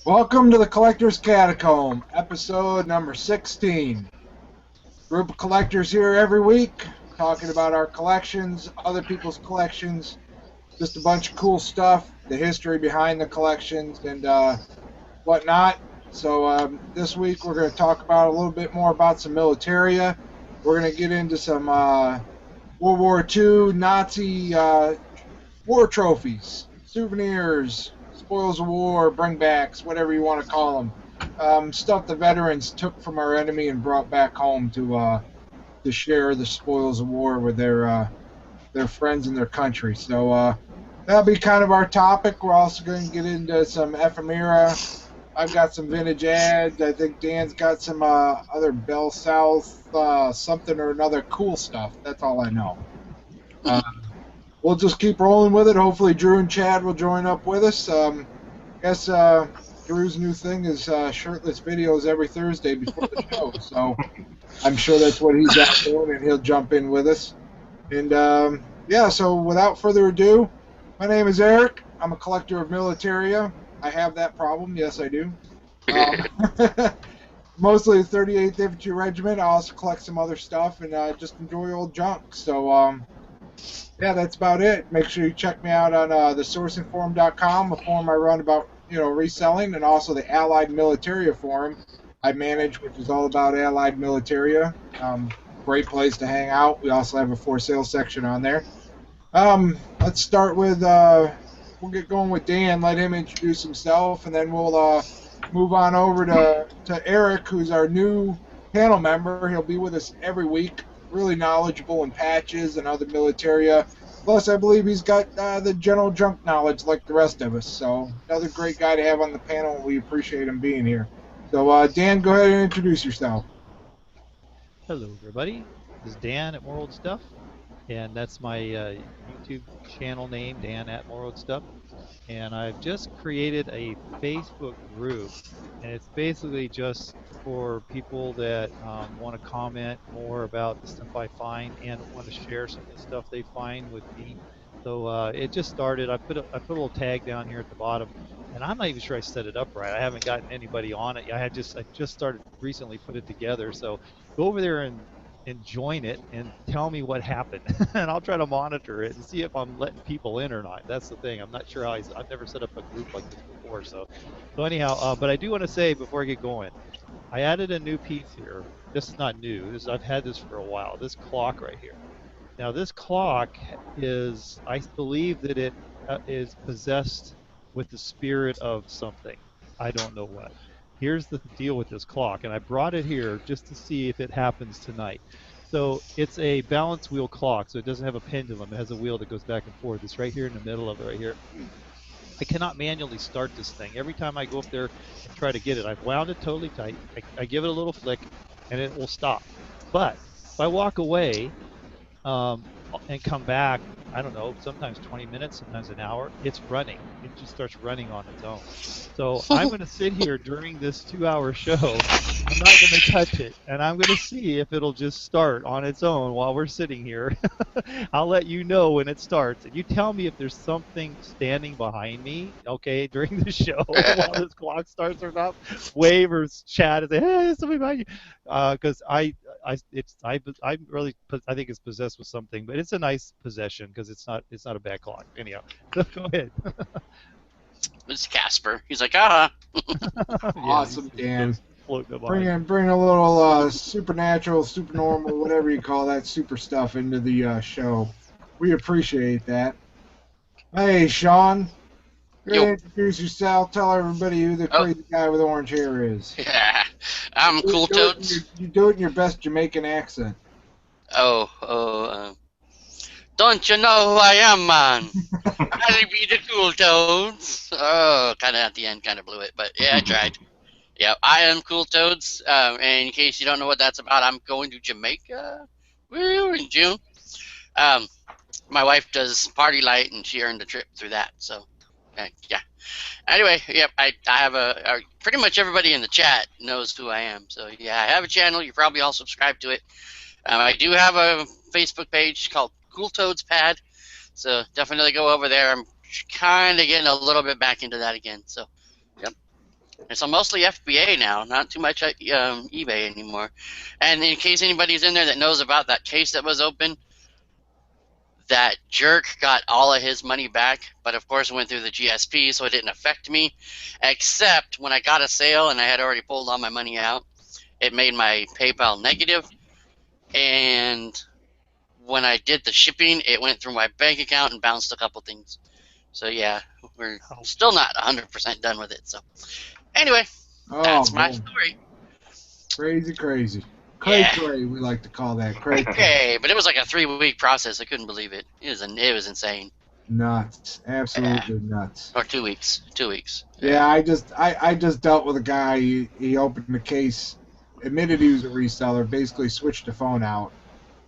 Welcome to the Collector's Catacomb, episode number 16. Group of collectors here every week, talking about our collections, other people's collections, just a bunch of cool stuff, the history behind the collections, and whatnot. So this week we're going to talk about a little bit more about some militaria. We're going to get into some World War II Nazi war trophies, souvenirs, spoils of war, bringbacks, whatever you want to call them. Stuff the veterans took from our enemy and brought back home to share the spoils of war with their friends in their country. So that'll be kind of our topic. We're also going to get into some ephemera. I've got some vintage ads. I think Dan's got some other Bell South something or another cool stuff. That's all I know. We'll just keep rolling with it. Hopefully Drew and Chad will join up with us. I guess Drew's new thing is shirtless videos every Thursday before the show. So I'm sure that's what he's out doing, and he'll jump in with us. And yeah, so without further ado, my name is Erik. I'm a collector of militaria. I have that problem. Yes, I do. Mostly the 38th Infantry Regiment. I also collect some other stuff and just enjoy old junk. So yeah, that's about it. Make sure you check me out on thesourcingforum.com, a forum I run about reselling, and also the Allied Militaria forum I manage, which is all about Allied Militaria. Great place to hang out. We also have a for sale section on there. Let's start with we'll get going with Dan. Let him introduce himself, and then we'll move on over to Erik, who's our new panel member. He'll be with us every week. Really knowledgeable in patches and other militaria. Plus, I believe he's got the general junk knowledge like the rest of us. So, another great guy to have on the panel, and we appreciate him being here. So, Dan, go ahead and introduce yourself. Hello, everybody. This is Dan at More Old Stuff, and that's my YouTube channel name, Dan at More Old Stuff. And I've just created a Facebook group, and it's basically just for people that want to comment more about the stuff I find and want to share some of the stuff they find with me. So it just started. I put a little tag down here at the bottom, and I'm not even sure I set it up right. I haven't gotten anybody on it. I just started recently put it together. So go over there and join it and tell me what happened, and I'll try to monitor it and see if I'm letting people in or not. That's the thing. I'm not sure how I've never set up a group like this before. So anyhow, but I do want to say before I get going, I added a new piece here. This is not new. I've had this for a while. This clock right here. Now this clock is, I believe that it is possessed with the spirit of something. I don't know what. Here's the deal with this clock, and I brought it here just to see if it happens tonight. So it's a balance wheel clock, so it doesn't have a pendulum. It has a wheel that goes back and forth. It's right here in the middle of it right here. I cannot manually start this thing. Every time I go up there and try to get it, I've wound it totally tight. I give it a little flick, and it will stop. But if I walk away and come back, I don't know, sometimes 20 minutes, sometimes an hour, it's running. It just starts running on its own. So I'm going to sit here during this 2-hour show. I'm not going to touch it, and I'm going to see if it'll just start on its own while we're sitting here. I'll let you know when it starts, and you tell me if there's something standing behind me, okay, during the show while this clock starts or not. Wave or chat and say, hey, there's somebody behind you, because I think it's possessed with something, but it's a nice possession because it's not a bad clock. Anyhow, so go ahead. It's Casper. He's like, yeah, Awesome, Dan. Bring a Bring little supernatural, supernormal, whatever you call that super stuff into the show. We appreciate that. Hey, Sean. Go ahead and introduce yourself. Tell everybody who the crazy guy with orange hair is. Yeah, I'm Cooltoads. You do it in your best Jamaican accent. Don't you know who I am, man? I'll be the Cooltoads. Oh, kind of at the end, kind of blew it, but yeah, I tried. Yeah, I am Cooltoads. And in case you don't know what that's about, I'm going to Jamaica. Woo, in June. My wife does Party Light, and she earned a trip through that. So, yeah. Anyway, yep, I have pretty much everybody in the chat knows who I am. So yeah, I have a channel. You probably all subscribe to it. I do have a Facebook page called Cooltoads Pad. So definitely go over there. I'm kind of getting a little bit back into that again. So, yep. And so mostly FBA now, not too much eBay anymore. And in case anybody's in there that knows about that case that was open, that jerk got all of his money back, but of course it went through the GSP, so it didn't affect me, except when I got a sale and I had already pulled all my money out, it made my PayPal negative, and when I did the shipping, it went through my bank account and bounced a couple things. So yeah, we're still not 100% done with it. So anyway, that's my story. Crazy. Cray, we like to call that. Cray. But it was like a 3-week process. I couldn't believe it. It was insane. Nuts. Absolutely nuts. Or 2 weeks. 2 weeks. Yeah, I just dealt with a guy. He opened the case, admitted he was a reseller, basically switched the phone out,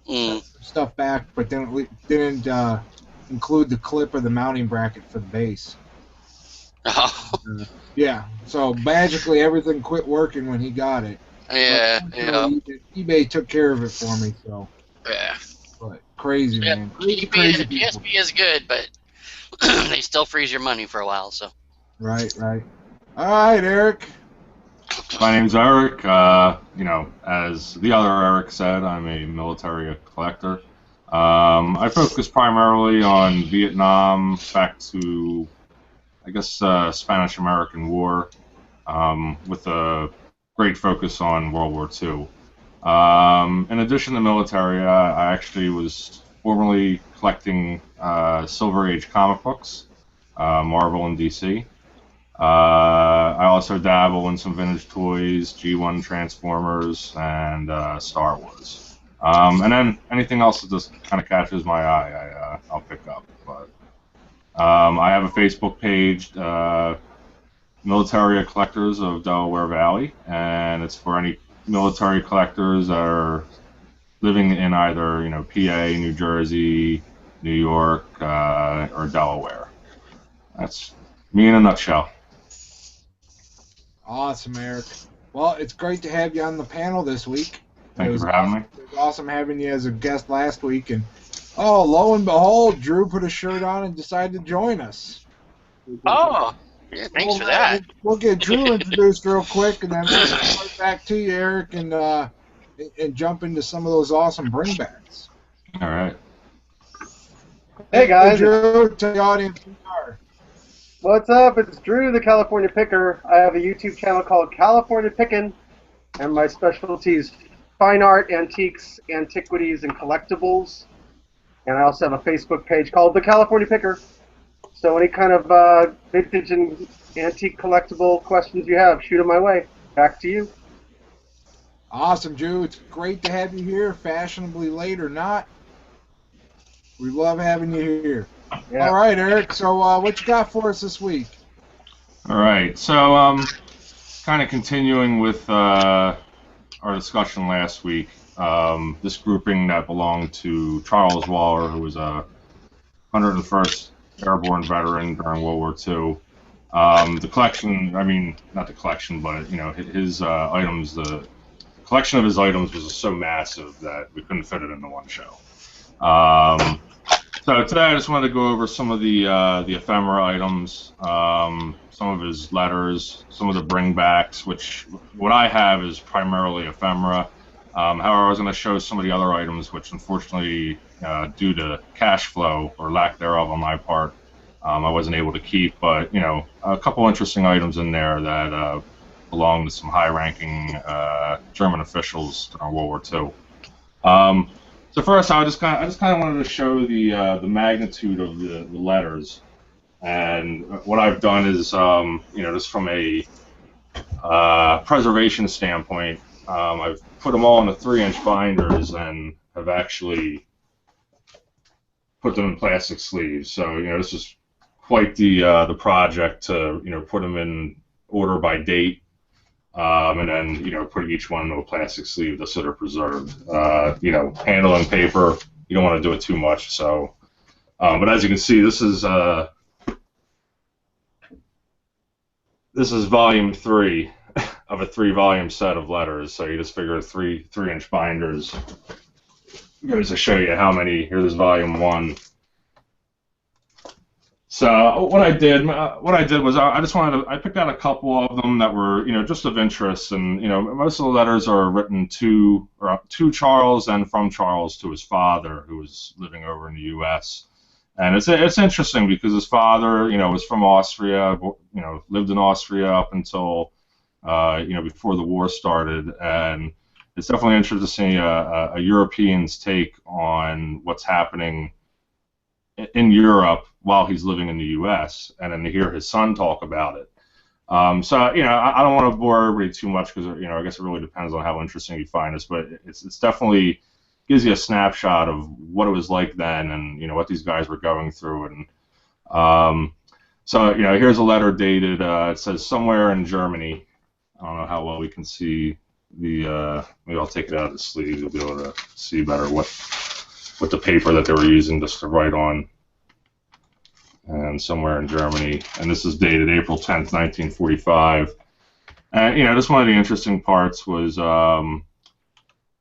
sent some stuff back, but didn't include the clip or the mounting bracket for the base. Oh. Yeah, so magically everything quit working when he got it. Yeah, eBay took care of it for me, so. Yeah. But crazy, man. Crazy GSP is good, but they still freeze your money for a while, so. Right. All right, Eric. My name's Erik. As the other Erik said, I'm a military collector. I focus primarily on Vietnam, back to, I guess, Spanish-American War, with a great focus on World War II. In addition to military, I actually was formerly collecting Silver Age comic books, Marvel and DC. I also dabble in some vintage toys, G1 Transformers, and Star Wars. And then anything else that just kind of catches my eye, I'll pick up. But I have a Facebook page, Militaria Collectors of Delaware Valley, and it's for any military collectors that are living in either PA, New Jersey, New York, or Delaware. That's me in a nutshell. Awesome, Erik. Well, it's great to have you on the panel this week. Thank you for having me. It was awesome having you as a guest last week, and lo and behold, Drew put a shirt on and decided to join us. Oh. Yeah, thanks for that. We'll get Drew introduced real quick, and then we'll go right back to you, Erik, and jump into some of those awesome bringbacks. All right. Hey, guys. Hey, Drew, tell the audience who you are. What's up? It's Drew, the California Picker. I have a YouTube channel called California Pickin', and my specialty is fine art, antiques, antiquities, and collectibles. And I also have a Facebook page called The California Picker. So any kind of vintage and antique collectible questions you have, shoot them my way. Back to you. Awesome, Drew. It's great to have you here, fashionably late or not. We love having you here. Yeah. All right, Erik. So what you got for us this week? All right. So kind of continuing with our discussion last week, this grouping that belonged to Charles Waller, who was a 101st Airborne veteran during World War II. The collection, not the collection, but his items, the collection of his items was so massive that we couldn't fit it into one show. So today I just wanted to go over some of the ephemera items, some of his letters, some of the bringbacks, which what I have is primarily ephemera. However, I was going to show some of the other items, which unfortunately, due to cash flow or lack thereof on my part, I wasn't able to keep. But a couple interesting items in there that belong to some high-ranking German officials during World War II. So first, I just kind of wanted to show the magnitude of the letters, and what I've done is just from a preservation standpoint, I've put them all in the 3-inch binders and have actually put them in plastic sleeves. So this is quite the project to put them in order by date. And then, put each one into a plastic sleeve just so they're preserved. Handling paper, you don't want to do it too much. So, but as you can see, this is volume 3 of a 3-volume set of letters. So you just figure 3-inch binders. Goes to show you how many. Here's volume 1. So what I did was I just wanted to, I picked out a couple of them that were, just of interest, and most of the letters are written to Charles and from Charles to his father, who was living over in the U.S. And it's interesting because his father, was from Austria, lived in Austria up until before the war started, and it's definitely interesting to see a European's take on what's happening in Europe while he's living in the U.S. and then to hear his son talk about it. So I don't want to bore everybody too much because I guess it really depends on how interesting you find this, but it's definitely gives you a snapshot of what it was like then and what these guys were going through. And so here's a letter dated. It says somewhere in Germany. I don't know how well we can see the. Maybe I'll take it out of the sleeve. You'll be able to see better what the paper that they were using just to write on. And somewhere in Germany, and this is dated April 10th, 1945. And just one of the interesting parts was,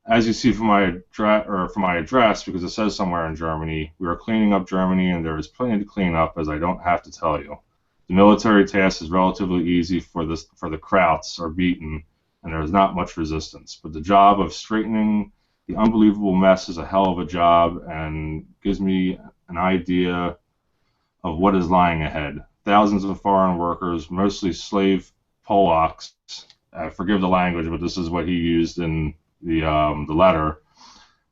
as you see from my address, because it says somewhere in Germany, we are cleaning up Germany, and there is plenty to clean up, as I don't have to tell you. The military task is relatively easy for the Krauts are beaten, and there is not much resistance. But the job of straightening the unbelievable mess is a hell of a job, and gives me an idea of what is lying ahead. Thousands of foreign workers, mostly slave Polacks. Forgive the language, but this is what he used in the letter.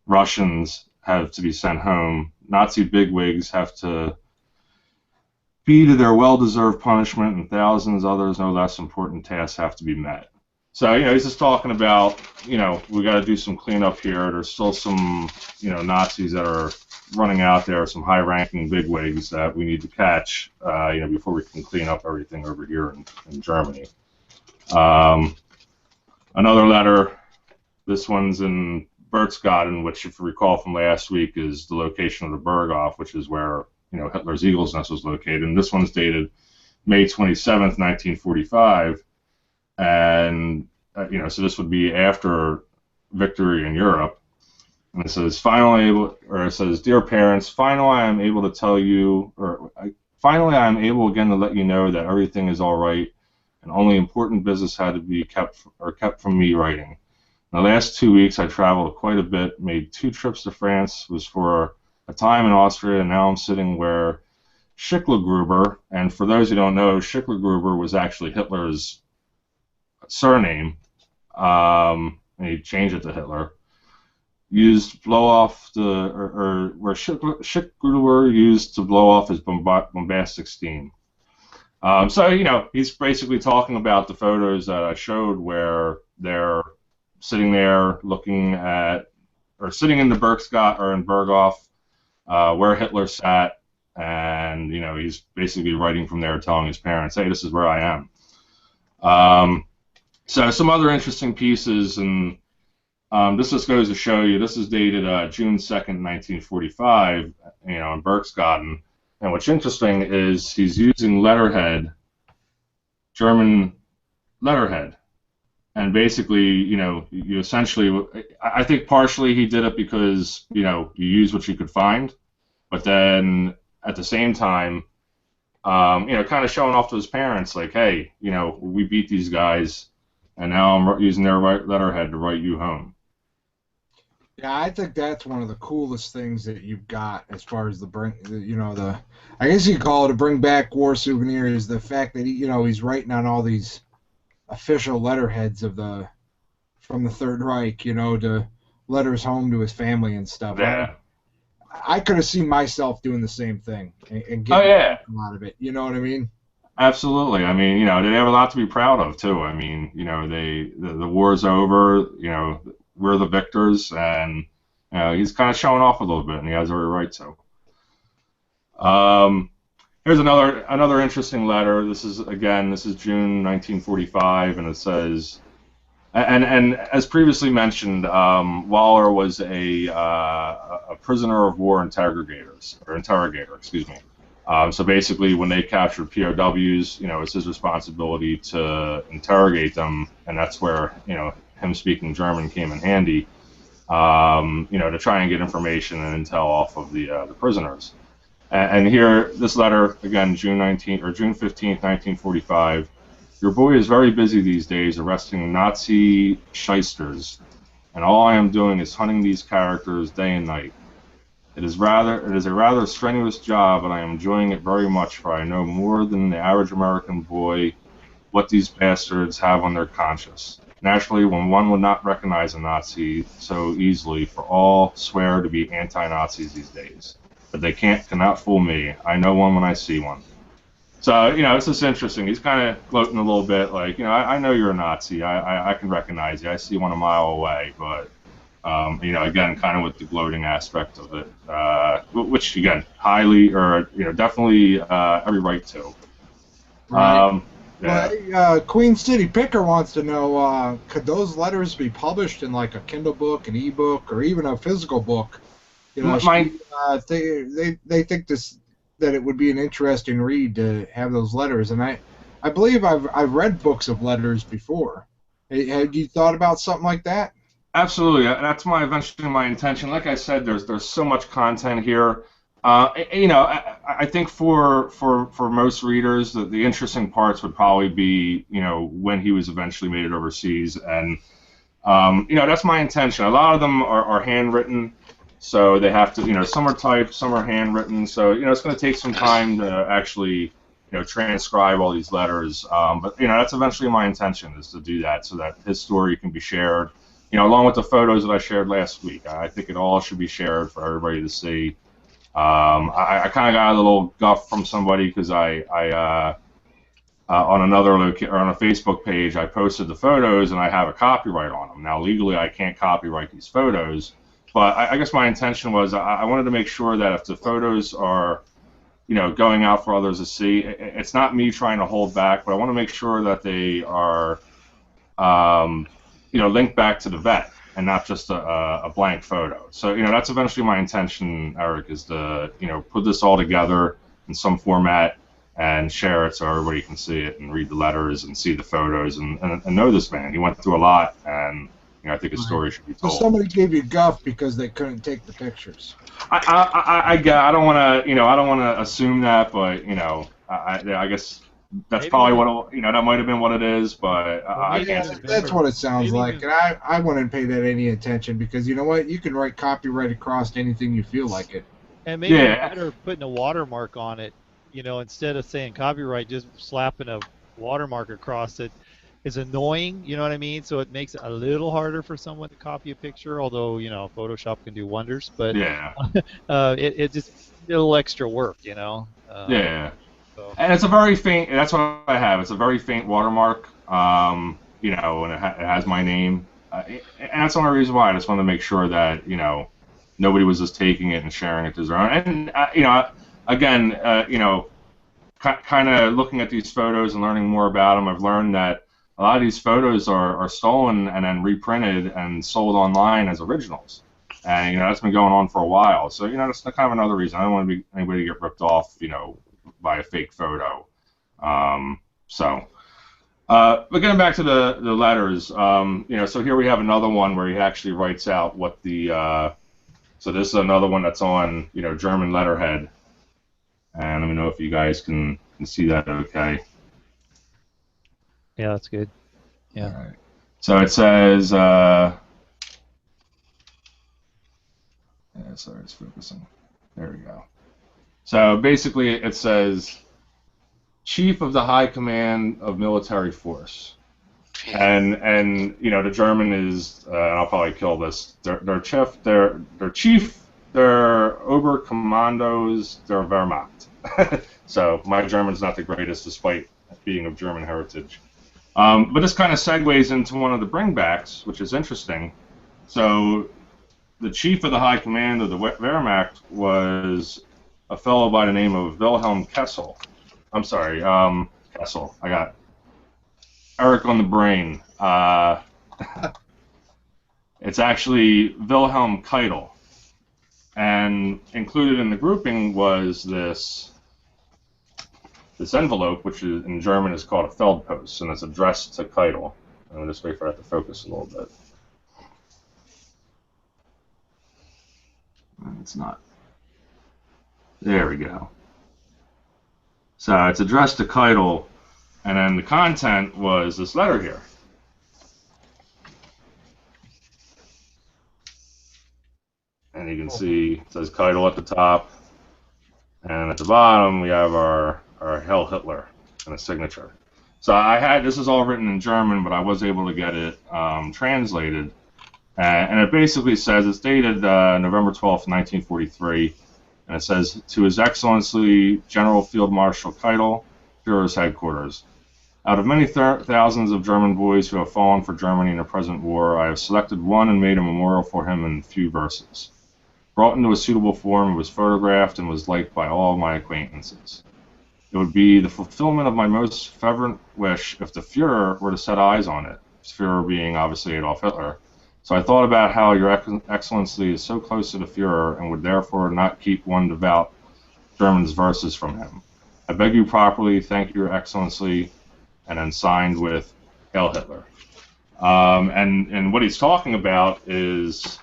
Russians have to be sent home. Nazi bigwigs have to be to their well-deserved punishment, and thousands others, no less important tasks have to be met. So he's just talking about we got to do some cleanup here. There's still some Nazis that are running out there, some high-ranking bigwigs that we need to catch, before we can clean up everything over here in Germany. Another letter. This one's in Berchtesgaden, which, if you recall from last week, is the location of the Berghof, which is where Hitler's Eagle's Nest was located. And this one's dated May 27th, 1945, and so this would be after victory in Europe. And it says, dear parents, finally I am able to tell you, finally I am able again to let you know that everything is all right, and only important business had to be kept from me writing. In the last 2 weeks I traveled quite a bit, made 2 trips to France, was for a time in Austria, and now I'm sitting where Schicklgruber, and for those who don't know, Schicklgruber was actually Hitler's surname, and he changed it to Hitler. Used to blow off where Schicklgruber used to blow off his bombastic steam. So he's basically talking about the photos that I showed where they're sitting there looking at, or sitting in the Berghof, where Hitler sat, and he's basically writing from there, telling his parents, "Hey, this is where I am." So some other interesting pieces, and this just goes to show you, this is dated June 2nd, 1945, in Berchtesgaden. And what's interesting is he's using letterhead, German letterhead. And basically, you essentially, I think partially he did it because, you use what you could find. But then at the same time, kind of showing off to his parents, like, hey, we beat these guys, and now I'm using their letterhead to write you home. Yeah, I think that's one of the coolest things that you've got as far as I guess you could call it a bring back war souvenir, is the fact that he's writing on all these official letterheads from the Third Reich, to letters home to his family and stuff. Yeah. I could have seen myself doing the same thing and getting a lot of it. You know what I mean? Absolutely. I mean, they have a lot to be proud of too. I mean, the war's over. We're the victors, and he's kind of showing off a little bit, and he has every right to. Here's another interesting letter. This is June 1945, and it says, and as previously mentioned, Waller was a prisoner of war interrogator. Excuse me. So basically, when they captured POWs, it's his responsibility to interrogate them, and that's where him speaking German came in handy, to try and get information and intel off of the prisoners. And here, this letter, again, June 15th, 1945. Your boy is very busy these days arresting Nazi shysters, and all I am doing is hunting these characters day and night. It is a rather strenuous job, but I am enjoying it very much, for I know more than the average American boy what these bastards have on their conscience. Naturally, when one would not recognize a Nazi so easily, for all swear to be anti-Nazis these days. But they cannot fool me. I know one when I see one. So, it's just interesting. He's kind of gloating a little bit, like, I know you're a Nazi. I can recognize you. I see one a mile away. But, again, kind of with the gloating aspect of it, which, again, definitely every right to. Right. Yeah. Well, Queen City Picker wants to know, could those letters be published in like a Kindle book, an ebook, or even a physical book? They think that it would be an interesting read to have those letters, and I believe I've read books of letters before. Have you thought about something like that? Absolutely. That's eventually my intention. Like I said, there's so much content here. I think for most readers, the interesting parts would probably be, when he was eventually made it overseas, and that's my intention. A lot of them are handwritten, so they have to, some are typed, some are handwritten, so it's going to take some time to actually, transcribe all these letters. But that's eventually my intention, is to do that so that his story can be shared, along with the photos that I shared last week. I think it all should be shared for everybody to see. I kind of got a little guff from somebody because I on on a Facebook page, I posted the photos and I have a copyright on them. Now legally I can't copyright these photos, but I guess my intention was I wanted to make sure that if the photos are going out for others to see, it's not me trying to hold back, but I want to make sure that they are linked back to the vet, and not just a blank photo. So, that's eventually my intention, Erik, is to, put this all together in some format and share it so everybody can see it and read the letters and see the photos and know this man. He went through a lot, and, I think his story should be told. So somebody gave you guff because they couldn't take the pictures. I don't want to, assume that, but, I guess that's maybe probably what that might have been what it is, but I can't. That's what it sounds like, and I wouldn't pay that any attention, because you know what, you can write copyright across anything you feel like it. And maybe better putting a watermark on it, instead of saying copyright, just slapping a watermark across it is annoying. You know what I mean? So it makes it a little harder for someone to copy a picture, although Photoshop can do wonders. But it just a little extra work, Yeah. And it's a very faint. That's what I have. It's a very faint watermark. And it has my name. And that's the only reason why I just wanted to make sure that nobody was just taking it and sharing it to their own. And again, kind of looking at these photos and learning more about them, I've learned that a lot of these photos are stolen and then reprinted and sold online as originals. And that's been going on for a while. So that's kind of another reason. I don't want anybody to get ripped off. By a fake photo. But getting back to the letters, so here we have another one where he actually writes out what the, so this is another one that's on, German letterhead. And let me know if you guys can see that okay. Yeah, that's good. Yeah. All right. So it says, sorry, it's focusing. There we go. So basically, it says, Chief of the High Command of Military Force, and the German is, I'll probably kill this. Their chief, their Oberkommandos der Wehrmacht. So my German's not the greatest, despite being of German heritage. But this kind of segues into one of the bringbacks, which is interesting. So the Chief of the High Command of the Wehrmacht was a fellow by the name of Wilhelm Kessel. I'm sorry, Kessel. I got Erik on the brain. It's actually Wilhelm Keitel. And included in the grouping was this envelope, which in German is called a Feldpost, and it's addressed to Keitel. I'm just wait for that to focus a little bit. It's not. There we go. So it's addressed to Keitel, and then the content was this letter here. And you can see it says Keitel at the top, and at the bottom we have our Heil Hitler and a signature. So this is all written in German, but I was able to get it translated. And it basically says, it's dated November 12th, 1943, and it says, to His Excellency General Field Marshal Keitel, Führer's headquarters. Out of many thousands of German boys who have fallen for Germany in the present war, I have selected one and made a memorial for him in few verses. Brought into a suitable form, it was photographed and was liked by all my acquaintances. It would be the fulfillment of my most fervent wish if the Führer were to set eyes on it, Führer being obviously Adolf Hitler. So I thought about how Your Excellency is so close to the Führer and would therefore not keep one devout German's verses from him. I beg you properly, thank Your Excellency, and then signed with Heil Hitler. And what he's talking about is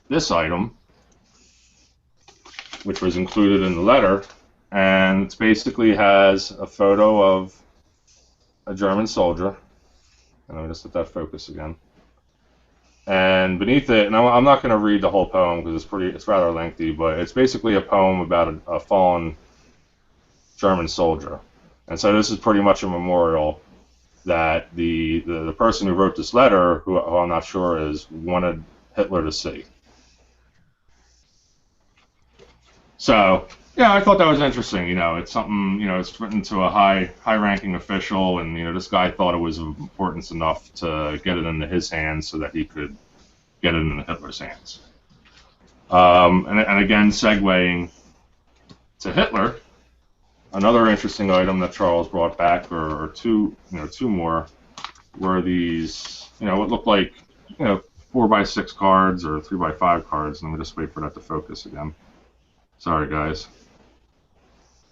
this item, which was included in the letter, and it basically has a photo of a German soldier. And let me just let that focus again. And beneath it, and I'm not going to read the whole poem because it's rather lengthy, but it's basically a poem about a fallen German soldier. And so this is pretty much a memorial that the person who wrote this letter, who I'm not sure is, wanted Hitler to see. So, yeah, I thought that was interesting. You know, it's something, you know, it's written to a high-ranking official, and, you know, this guy thought it was of importance enough to get it into his hands so that he could get it into Hitler's hands. And again, segueing to Hitler, another interesting item that Charles brought back, or two more, were these, you know, what looked like, you know, 4x6 cards or 3x5 cards. Let me just wait for that to focus again. Sorry, guys.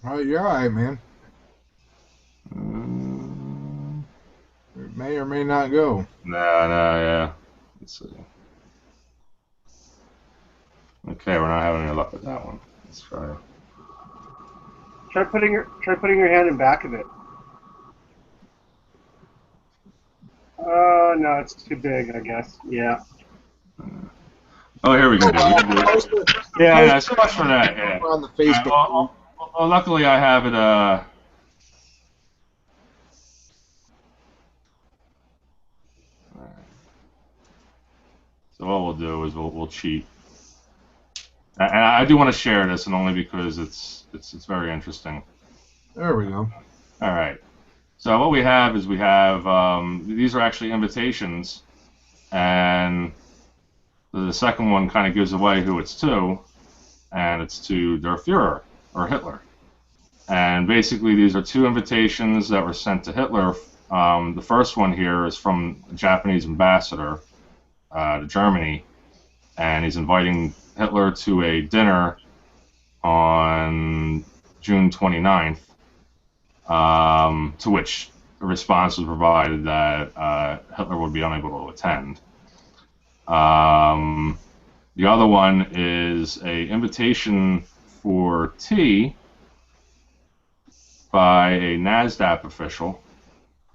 Oh, you're all right, man. It may or may not go. Yeah. Let's see. Okay, we're not having any luck with that one. Let's try. Try putting your hand in back of it. No, it's too big, I guess. Yeah. Oh, here we go. Yeah, so much for that. Yeah. On the Facebook. Well, luckily I have it. So what we'll do is we'll cheat, and I do want to share this, and only because it's very interesting. There we go. All right. So what we have is these are actually invitations, and the second one kind of gives away who it's to, and it's to Der Führer, or Hitler. And basically these are two invitations that were sent to Hitler. The first one here is from a Japanese ambassador to Germany, and he's inviting Hitler to a dinner on June 29th, to which a response was provided that Hitler would be unable to attend. The other one is an invitation for tea by a NASDAQ official,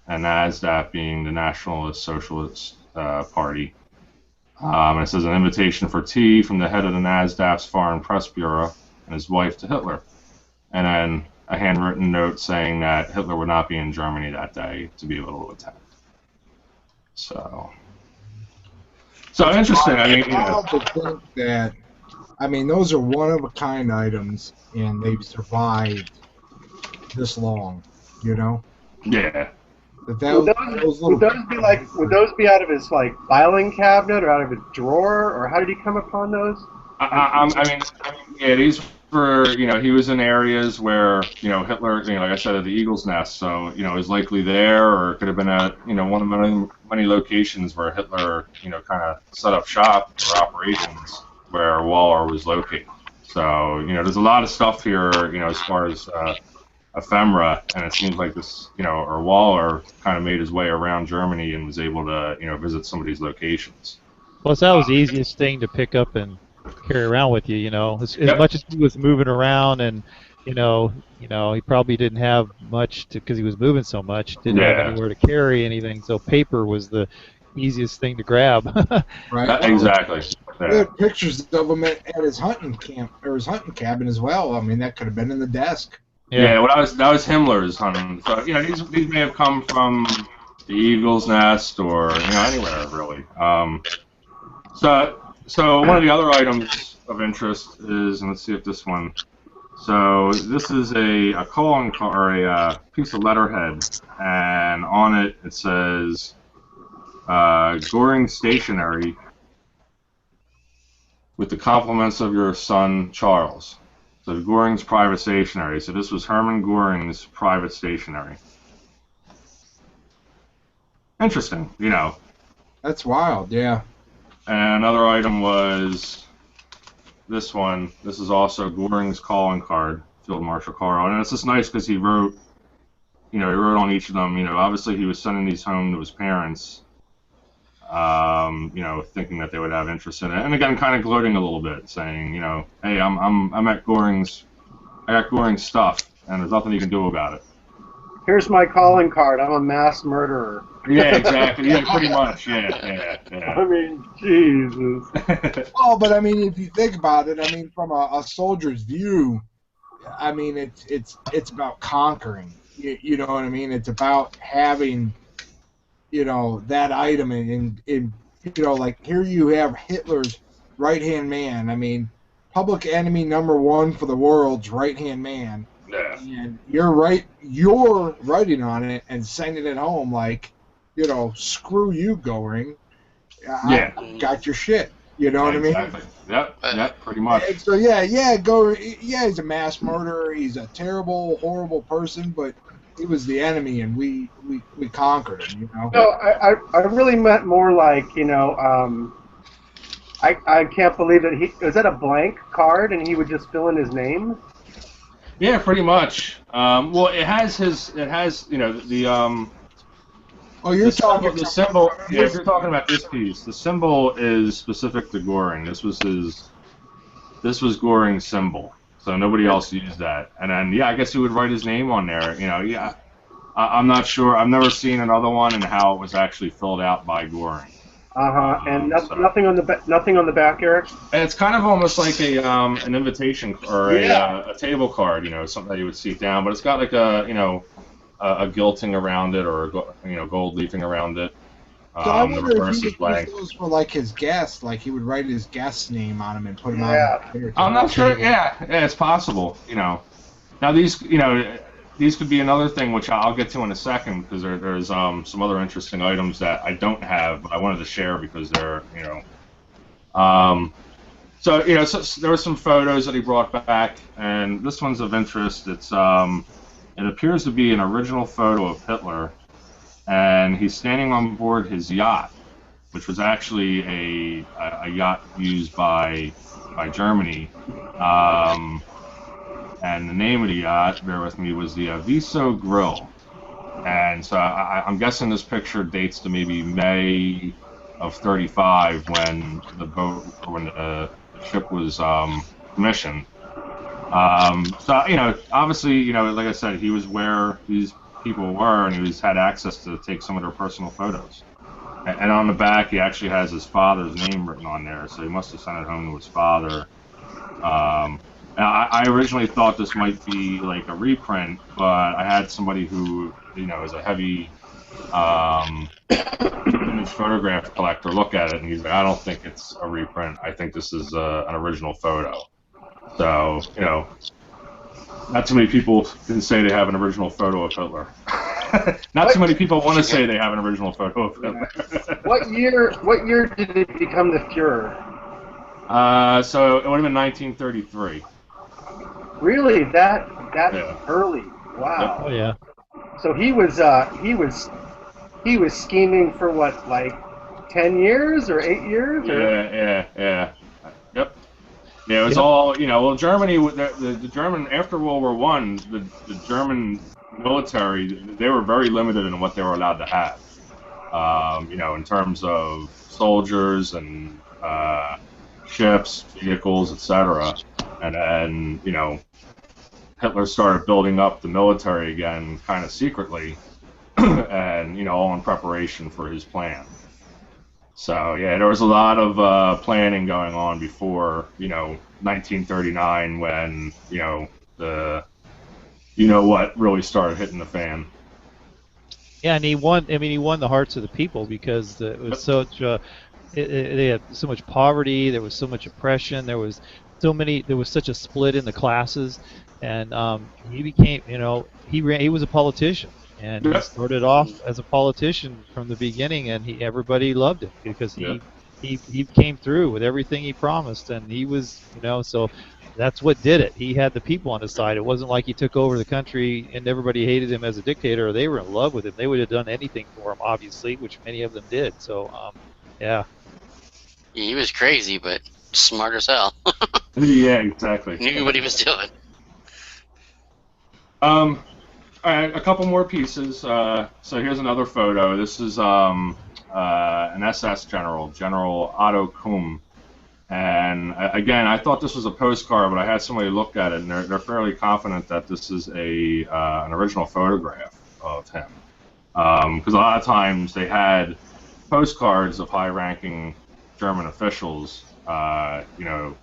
and NASDAQ being the Nationalist Socialist Party. And it says an invitation for tea from the head of the NASDAQ's Foreign Press Bureau and his wife to Hitler. And then a handwritten note saying that Hitler would not be in Germany that day to be able to attend. So interesting. I mean, to think that, I mean, those are one-of-a-kind items, and they've survived this long, you know? Yeah. Would those be out of his like filing cabinet or out of his drawer, or how did he come upon those? I mean, yeah, these were, you know, he was in areas where, you know, Hitler, you know, like I said, at the Eagle's Nest, so, you know, it was likely there, or it could have been at, you know, one of many locations where Hitler, you know, kind of set up shop or operations where Waller was located. So, you know, there's a lot of stuff here, you know, as far as Ephemera, and it seems like this, you know, or Waller kind of made his way around Germany and was able to, you know, visit some of these locations. Plus, that was the easiest thing to pick up and carry around with you. As Yep. much as he was moving around, and he probably didn't have much because he was moving so much. Didn't have Yeah. anywhere to carry anything, so paper was the easiest thing to grab. Right. Exactly. We Yeah. had pictures of him at his hunting camp or his hunting cabin as well. I mean, that could have been in the desk. Yeah, well, that was Himmler's hunting. So these may have come from the Eagle's Nest or anywhere really. So one of the other items of interest is, and let's see if this one. So this is a calling card or a piece of letterhead, and on it it says Goring Stationery with the compliments of your son Charles. So Goring's private stationery. So this was Hermann Goring's private stationery. Interesting, That's wild, yeah. And another item was this one. This is also Goring's calling card, Field Marshal Carl. And it's just nice because he wrote on each of them, obviously he was sending these home to his parents, thinking that they would have interest in it. And again, kind of gloating a little bit, saying, hey, I'm at Goring's, I got Goring's stuff, and there's nothing you can do about it. Here's my calling card. I'm a mass murderer. Yeah, exactly. Yeah, pretty much. Yeah. I mean, Jesus. Well, but I mean, if you think about it, I mean, from a soldier's view, I mean, it's about conquering. You know what I mean? It's about having, that item in like here you have Hitler's right-hand man. I mean, public enemy #1 for the world's right-hand man. Yeah. And you're writing on it and sending it home like, screw you, Goring. Yeah. I got your shit. You know what I mean? Exactly. Yep, pretty much. And so Goring. Yeah, he's a mass murderer. He's a terrible, horrible person, but he was the enemy, and we conquered him. No, I really meant more like I can't believe that was that a blank card and he would just fill in his name. Yeah, pretty much. Well, it has the Oh, you're talking the symbol. Yeah, if you're talking about this piece, the symbol is specific to Goring. This was Goring's symbol, so nobody else used that. And then I guess he would write his name on there. I'm not sure. I've never seen another one and how it was actually filled out by Goring. And nothing on the back, Eric. And it's kind of almost like an invitation or a table card, something that you would see down, but it's got like a gilting around it or gold leafing around it. So I The wonder reverse if he is blank. used those for like his guest, like he would write his guest's name on him and put him on. I'm not sure. Yeah, it's possible. Now these could be another thing, which I'll get to in a second, because there's some other interesting items that I don't have, but I wanted to share because they're So there were some photos that he brought back, and this one's of interest. It appears to be an original photo of Hitler, and he's standing on board his yacht, which was actually a yacht used by Germany. And the name of the yacht, bear with me, was the Viso Grill. And so I'm guessing this picture dates to maybe May of '35 when the ship was commissioned. So obviously, like I said, he was where these people were, and he had access to take some of their personal photos. And on the back, he actually has his father's name written on there, so he must have sent it home to his father. Now, I originally thought this might be like a reprint, but I had somebody who, is a heavy image photograph collector look at it, and he's like, I don't think it's a reprint. I think this is an original photo. So, not too many people can say they have an original photo of Hitler. Not too many people want to say they have an original photo of Hitler. What year did it become the Fuhrer? So it would have been 1933. Really, that Yeah. early? Wow. Oh yeah. So he was scheming for what, like 10 years or 8 years? Or? Yeah. Yep. Yeah, it was all, well, Germany, the German, after World War I, the German military, they were very limited in what they were allowed to have. In terms of soldiers and, ships, vehicles, etc. And then, you know, Hitler started building up the military again, kind of secretly, and, you know, all in preparation for his plan. So, yeah, there was a lot of planning going on before, you know, 1939 when, you know, the, you know what, really started hitting the fan. Yeah, and he won. I mean, he won the hearts of the people because it was such they had so much poverty. There was so much oppression. There was so many. There was such a split in the classes, and he became. You know, he was a politician, and he Yep. started off as a politician from the beginning, and everybody loved him because Yep. he came through with everything he promised, and he was, you know, so. That's what did it. He had the people on his side. It wasn't like he took over the country and everybody hated him as a dictator, or they were in love with him. They would have done anything for him, obviously, which many of them did. So, yeah. He was crazy, but smart as hell. Yeah, exactly. Knew what he was doing. All right, a couple more pieces. So here's another photo. This is an SS general, General Otto Kuhm. And again, I thought this was a postcard, but I had somebody look at it, and they're fairly confident that this is an original photograph of him. Because a lot of times they had postcards of high-ranking German officials, you know,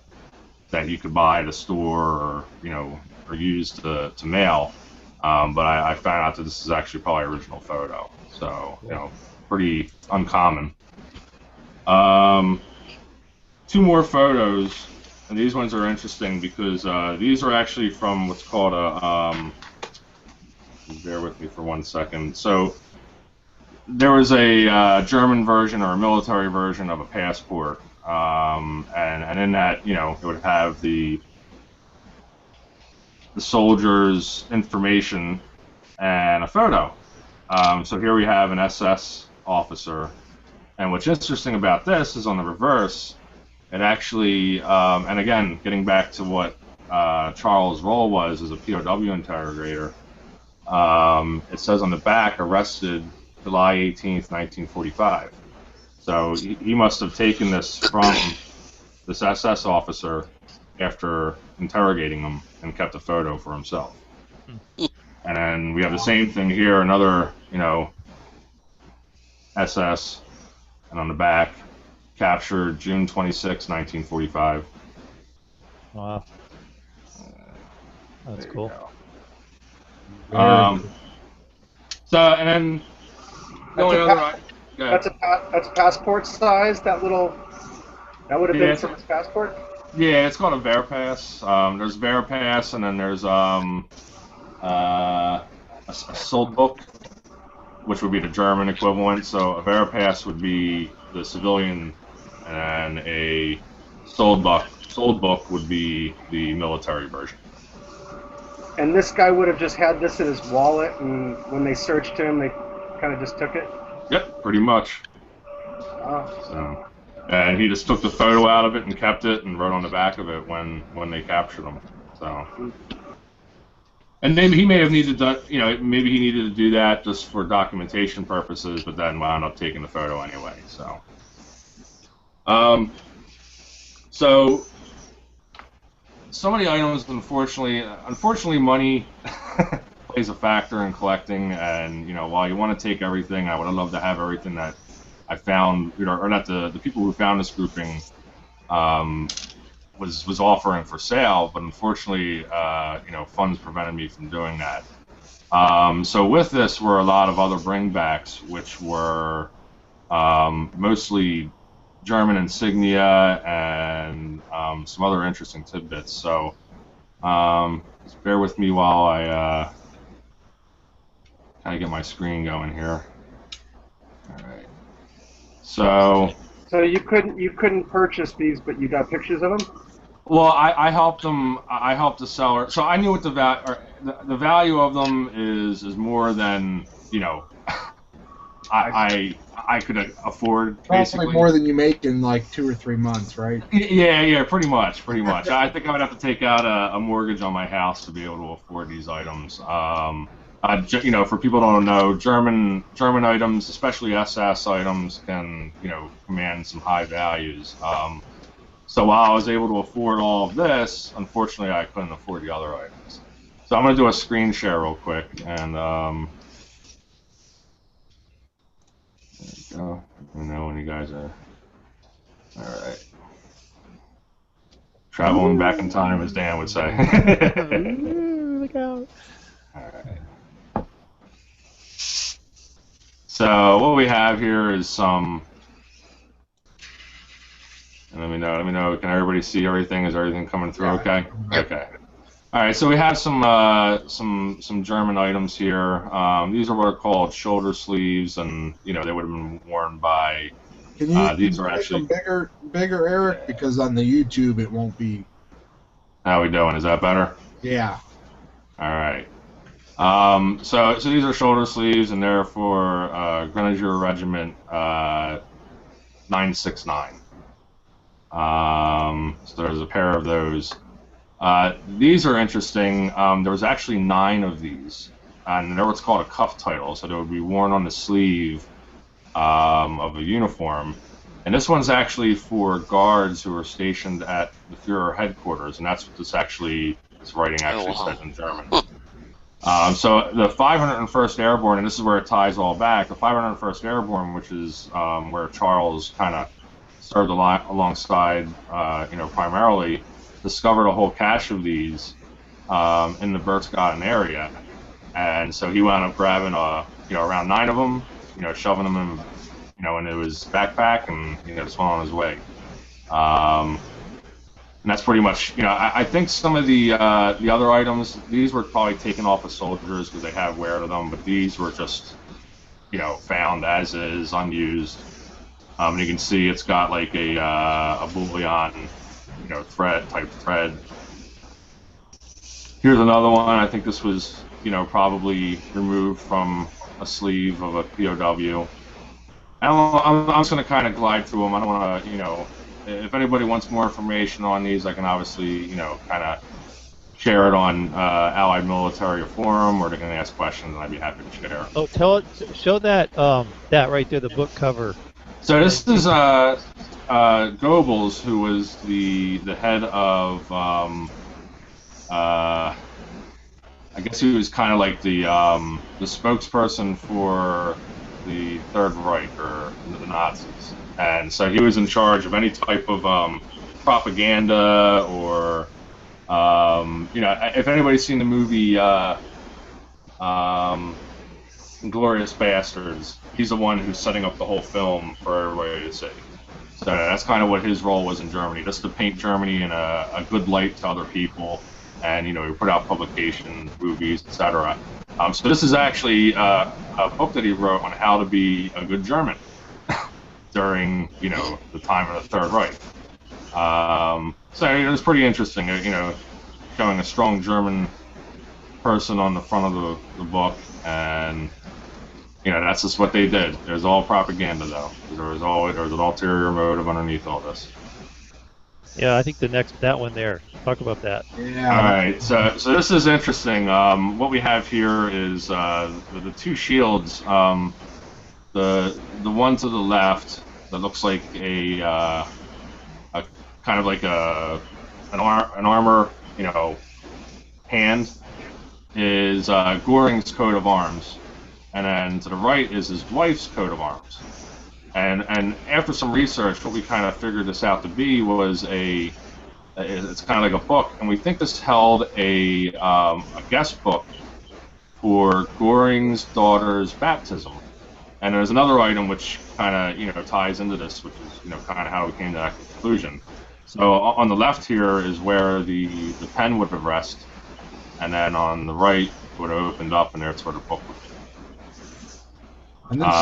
that you could buy at a store or, you know, or use to mail. But I found out that this is actually probably an original photo. So, you know, pretty uncommon. Two more photos, and these ones are interesting because these are actually from what's called a, bear with me for 1 second. So there was a German version or a military version of a passport, and in that, you know, it would have the soldier's information and a photo. So here we have an SS officer, and what's interesting about this is on the reverse, it actually, and again, getting back to what Charles' role was as a POW interrogator, it says on the back, arrested July 18th, 1945. So he must have taken this from this SS officer after interrogating him and kept a photo for himself. And then we have the same thing here, another, you know, SS, and on the back, captured June 26, 1945. Wow. That's cool. So, and then the only other... That's passport size, that would have been from his passport? Yeah, it's called a Veripass. There's Veripass, and then there's a sold book, which would be the German equivalent. So a Veripass would be the civilian, and a sold book would be the military version. And this guy would have just had this in his wallet, and when they searched him, they kind of just took it? Yep, pretty much. So, and he just took the photo out of it and kept it and wrote on the back of it when they captured him. So, and maybe he may have needed to, you know, maybe he needed to do that just for documentation purposes, but then wound up taking the photo anyway. So, so some of the items, unfortunately, money plays a factor in collecting. And, you know, while you want to take everything, I would have loved to have everything that I found, you know, or not the people who found this grouping was offering for sale, but unfortunately, you know, funds prevented me from doing that. So with this were a lot of other bringbacks, which were mostly German insignia and some other interesting tidbits. So just bear with me while I kind of get my screen going here. All right. So you couldn't purchase these, but you got pictures of them? Well, I helped them. I helped the seller, so I knew what the value of them is more than, you know, I could afford. Basically, probably more than you make in like 2 or 3 months, right? Yeah, pretty much. I think I would have to take out a mortgage on my house to be able to afford these items. You know, for people who don't know, German items, especially SS items, can, you know, command some high values. So while I was able to afford all of this, unfortunately I couldn't afford the other items. So I'm going to do a screen share real quick, and there you go. Let me know when you guys are. All right. Traveling back in time, as Dan would say. Look out. All right. So what we have here is some. And let me know. Can everybody see everything? Is everything coming through? Okay. Okay. All right. So we have some German items here. These are what are called shoulder sleeves, and they would have been worn by. Can you these are make actually them bigger, Eric? Because on the YouTube it won't be. How we doing? Is that better? Yeah. All right. So these are shoulder sleeves, and they're for Grenadier Regiment 969. So there's a pair of those. These are interesting. There was actually 9 of these, and they're what's called a cuff title. So they would be worn on the sleeve of a uniform. And this one's actually for guards who are stationed at the Führer headquarters, and that's what this writing actually says in German. So the 501st Airborne, and this is where it ties all back, the 501st Airborne, which is where Charles kind of served alongside, primarily, discovered a whole cache of these in the Berchtesgaden area. And so he wound up grabbing, around 9 of them, shoving them in, into his backpack, and just went on his way. And that's pretty much, I think some of the other items, these were probably taken off of soldiers because they have wear to them, but these were just, found as is, unused. And you can see it's got like a bullion, type thread. Here's another one. I think this was, probably removed from a sleeve of a POW. I'm just going to kind of glide through them. I don't want to, if anybody wants more information on these, I can obviously, kind of share it on Allied Militaria Forum, or they can ask questions, and I'd be happy to share. Oh, show that that right there, the book cover. So this is Goebbels, who was the head of, I guess he was kind of like the spokesperson for the Third Reich, or the Nazis. And so he was in charge of any type of propaganda, or, if anybody's seen the movie Glorious Bastards, he's the one who's setting up the whole film for everybody to see. So that's kind of what his role was in Germany, just to paint Germany in a good light to other people, and he put out publications, movies, etc. So this is actually a book that he wrote on how to be a good German during the time of the Third Reich. So it was pretty interesting, showing a strong German person on the front of the book, and that's just what they did. It was all propaganda, though. There was an ulterior motive underneath all this. Yeah, I think that one there. Talk about that. Yeah. All right, so this is interesting. What we have here is the 2 shields. The one to the left that looks like a kind of like an armor, hand, is Göring's coat of arms, and then to the right is his wife's coat of arms. And after some research, what we kind of figured this out to be was it's kind of like a book, and we think this held a guest book for Göring's daughter's baptism. And there's another item which kind of ties into this, which is kind of how we came to that conclusion. So on the left here is where the pen would have rested, and then on the right it would have opened up, and there's where the book would be. And this is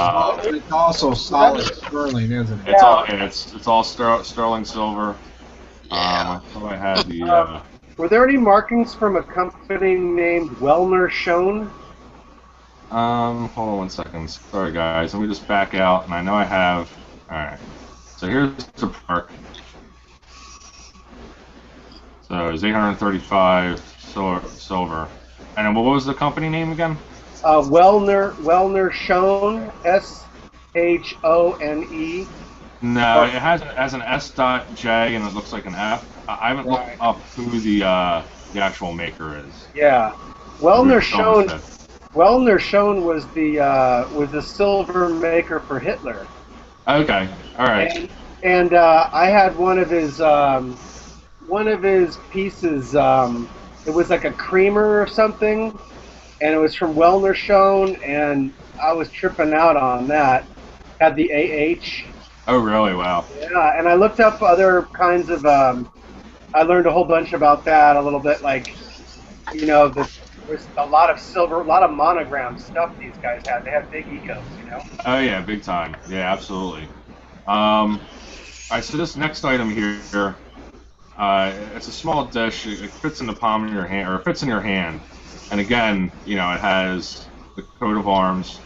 also solid sterling, isn't it? It's all sterling silver. Yeah. I thought I had the. Were there any markings from a company named Wellner shown? Hold on 1 second. Sorry, guys. Let me just back out, and I know I have. All right. So here's the park. So it's 835 silver. And then what was the company name again? Wellner Shone, Shone. No, it has an S.J and it looks like an F. I haven't looked up who the actual maker is. Yeah. Who Wellner Schoen was the silver maker for Hitler. Okay, all right. And I had one of his pieces. It was like a creamer or something, and it was from Wellner Schoen, and I was tripping out on that. Had the AH. Oh, really? Wow. Yeah, and I looked up other kinds of. I learned a whole bunch about that, a little bit, like, you know, there's a lot of silver, a lot of monogram stuff these guys had. They had big egos, you know? Oh, yeah, big time. Yeah, absolutely. All right, so this next item here, it's a small dish. It fits in the palm of your hand, or it fits in your hand. And again, you know, it has the coat of arms.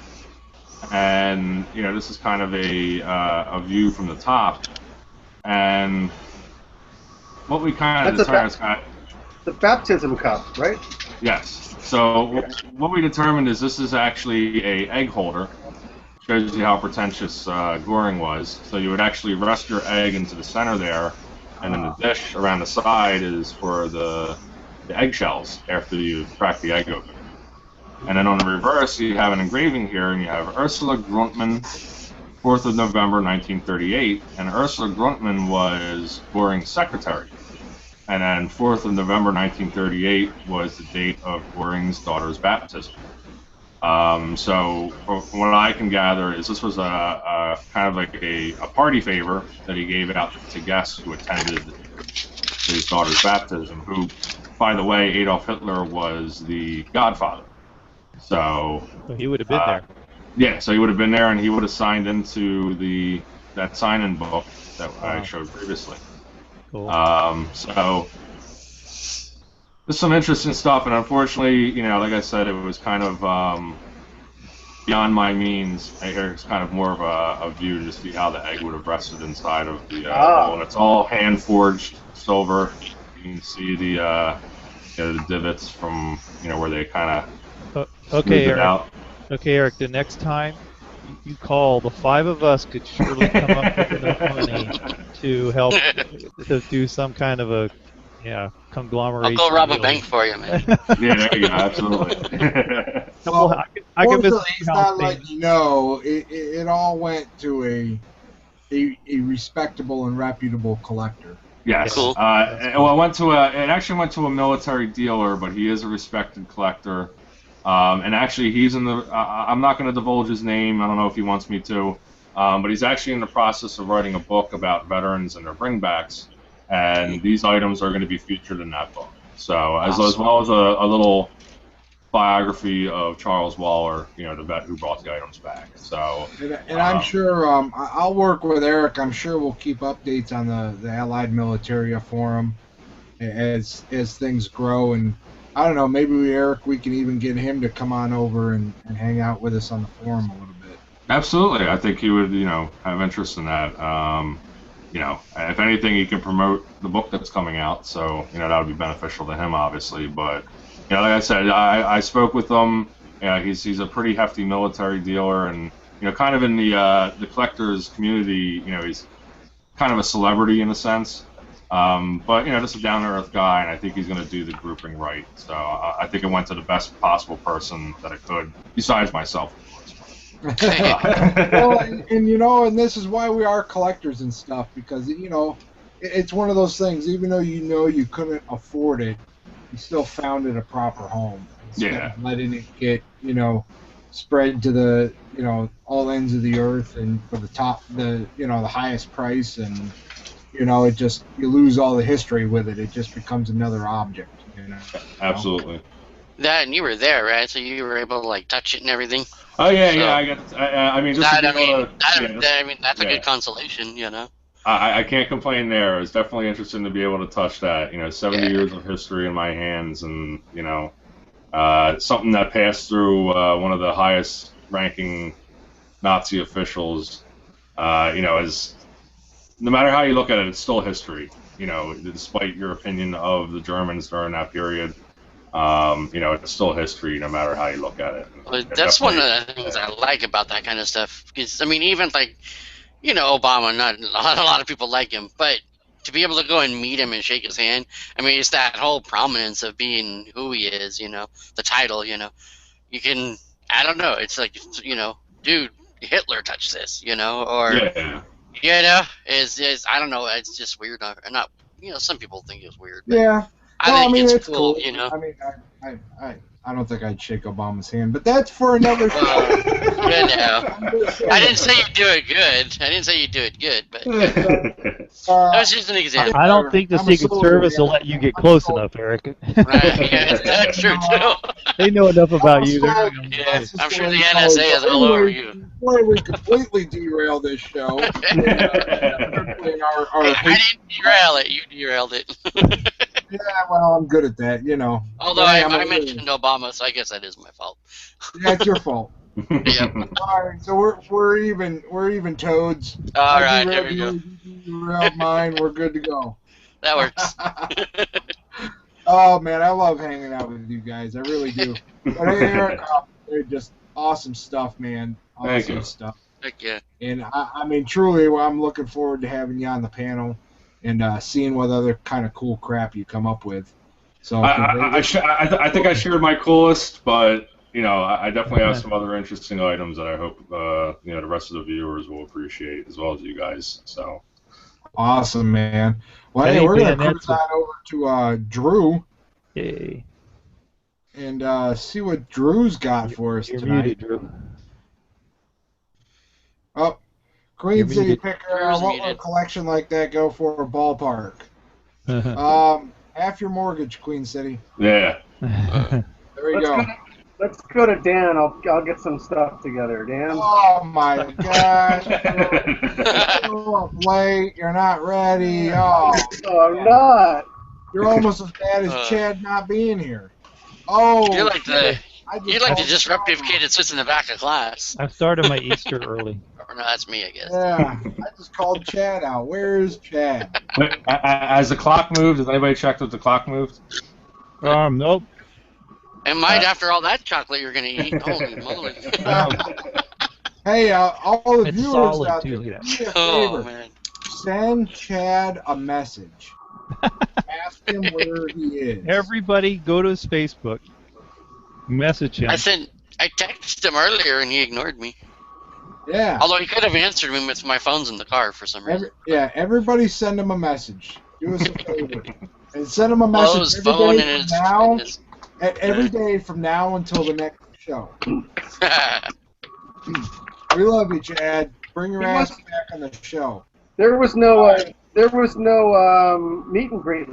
And, you know, this is kind of a view from the top. And what we kind of determined is the baptism cup, right? Yes. So what we determined is this is actually a egg holder. Shows you how pretentious Goring was. So you would actually rest your egg into the center there, and then the dish around the side is for the eggshells after you crack the egg open. And then on the reverse, you have an engraving here, and you have Ursula Gruntmann, 4th of November, 1938. And Ursula Gruntmann was Goring's secretary. And then 4th of November 1938 was the date of Goring's daughter's baptism. So from what I can gather is this was a kind of like a party favor that he gave out to guests who attended his daughter's baptism, who, by the way, Adolf Hitler was the godfather. So he would have been there. Yeah, so he would have been there, and he would have signed into that sign-in book that I showed previously. Cool. So there's some interesting stuff, and unfortunately, you know, like I said, it was kind of beyond my means. It's kind of more of a view to see how the egg would have rested inside of the bowl, and it's all hand-forged silver. You can see the divots from, you know, where they kind of okay, it Eric. out. Okay, Eric. The next time you call, the 5 of us could surely come up with enough money to help to do some kind of a conglomeration. I'll go rob a bank for you, man. Yeah, there you go, absolutely. Well, I can it's not like, you know, it all went to a respectable and reputable collector. Yes. Cool. Well, it actually went to a military dealer, but he is a respected collector. And actually, he's in the. I'm not going to divulge his name. I don't know if he wants me to, but he's actually in the process of writing a book about veterans and their bringbacks, and these items are going to be featured in that book. So, as well as a little biography of Charles Waller, you know, the vet who brought the items back. So, and I'm sure I'll work with Eric. I'm sure we'll keep updates on the Allied Militaria forum as things grow. And I don't know, maybe Eric, we can even get him to come on over and hang out with us on the forum a little bit. Absolutely, I think he would, you know, have interest in that. You know, if anything, he can promote the book that's coming out. So, you know, that would be beneficial to him, obviously. But, you know, like I said, I spoke with him. He's a pretty hefty military dealer, and, you know, kind of in the collectors community, you know, he's kind of a celebrity in a sense. But, you know, just a down-to-earth guy, and I think he's going to do the grouping right. So I think it went to the best possible person that it could, besides myself, of course. Well, and you know, and this is why we are collectors and stuff, because, you know, it's one of those things, even though you know you couldn't afford it, you still found it a proper home. Instead of letting it get, you know, spread to the, you know, all ends of the earth and for the highest price, and, you know, you lose all the history with it. It just becomes another object, you know. Absolutely. That, and you were there, right? So you were able to, like, touch it and everything. Oh yeah. I mean, just that's a good consolation, you know. I can't complain there. It's definitely interesting to be able to touch that. You know, 70 years of history in my hands, and, you know, something that passed through one of the highest-ranking Nazi officials. You know, is no matter how you look at it, it's still history. You know, despite your opinion of the Germans during that period. You know, it's still history no matter how you look at it. Well, that's one of the things I like about that kind of stuff. Because, I mean, even, like, you know, Obama, not a lot of people like him, but to be able to go and meet him and shake his hand, I mean, it's that whole prominence of being who he is, you know, the title, you know. You can, I don't know, it's like, you know, dude, Hitler touched this, you know, or, Yeah. you know, is I don't know, it's just weird. Not, you know, some people think it's weird. But Yeah. I No, think I mean, it's cool. cool, you know. I mean, I don't think I'd shake Obama's hand, but that's for another show. You know. I didn't say you'd do it good. I didn't say you'd do it good, but that was just an example. I don't think the I'm a Secret soldier, Service will yeah. let you get I'm a close soldier. enough, Eric. Right, yeah, that's true too. They know enough about you. They're not soldier. gonna Yeah, That's I'm just sure what the we call it. NSA is But all over anyway, you. before we completely derail this show, and our Hey, I didn't derail it. You derailed it. yeah, well, I'm good at that, you know. Although But, hey, I I'm mentioned Obama, so I guess that is my fault. yeah, it's your fault. Yep. All right, so we're even toads. All I right, there derailed we go. yours, you derailed mine. We're good to go. That works. Oh man, I love hanging out with you guys. I really do. But hey, Eric, they're just awesome stuff, man. Thank Awesome you. stuff. Heck yeah. And I mean, truly, well, I'm looking forward to having you on the panel and seeing what other kind of cool crap you come up with. So I think I shared my coolest, but you know, I definitely have some other interesting items that I hope you know, the rest of the viewers will appreciate as well as you guys. So awesome, man. Well, hey, Hey, we're gonna man, cruise on over to Drew Yay. and see what Drew's got for us You're tonight. muted, Drew. Oh, Queen You're City muted. Picker. Drew's What would a muted. collection like that go for a ballpark? Half your mortgage, Queen City. yeah. There we go. Let's go to Dan. I'll get some stuff together. Dan. Oh my gosh! You're up late. You're not ready. Oh, I'm not. you're almost as bad as Chad not being here. Oh, You're like the shit. the disruptive kid that sits in the back of class. I've started my Easter early. Or no, that's me, I guess. Yeah, I just called Chad out. Where's Chad? Wait, as the clock moved, has anybody checked if the clock moved? Nope. It might after all that chocolate you're gonna eat. Holy moly! Hey, all the It's viewers solid, out too, there, look do me a Oh favor. man. Send Chad a message. Ask him where he is. Everybody go to his Facebook. Message him. I texted him earlier and he ignored me. Yeah. Although he could have answered me with my phone's in the car for some reason. Everybody send him a message. Do us a favor. And send him a Blow message his phone in his. every day from now until the next show. We love you, Chad. Bring your ass back on the show. There was no meet and greet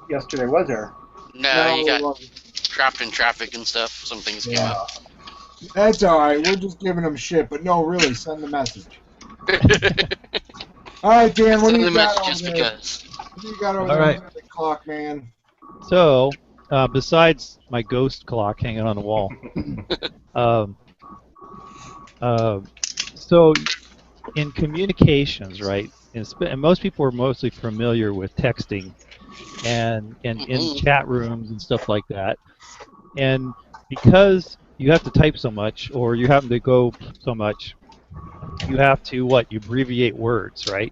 yesterday, was there? No, you we got love you. trapped in traffic and stuff. Some things came up. That's all right. We're just giving him shit, but no, really, send the message. All right, Dan, what do you got over just there? because. What do you got over All there right. on the clock, man? So, besides my ghost clock hanging on the wall, so in communications, right? And most people are mostly familiar with texting and in chat rooms and stuff like that. And because you have to type so much, or you happen to go so much, you have to you abbreviate words, right?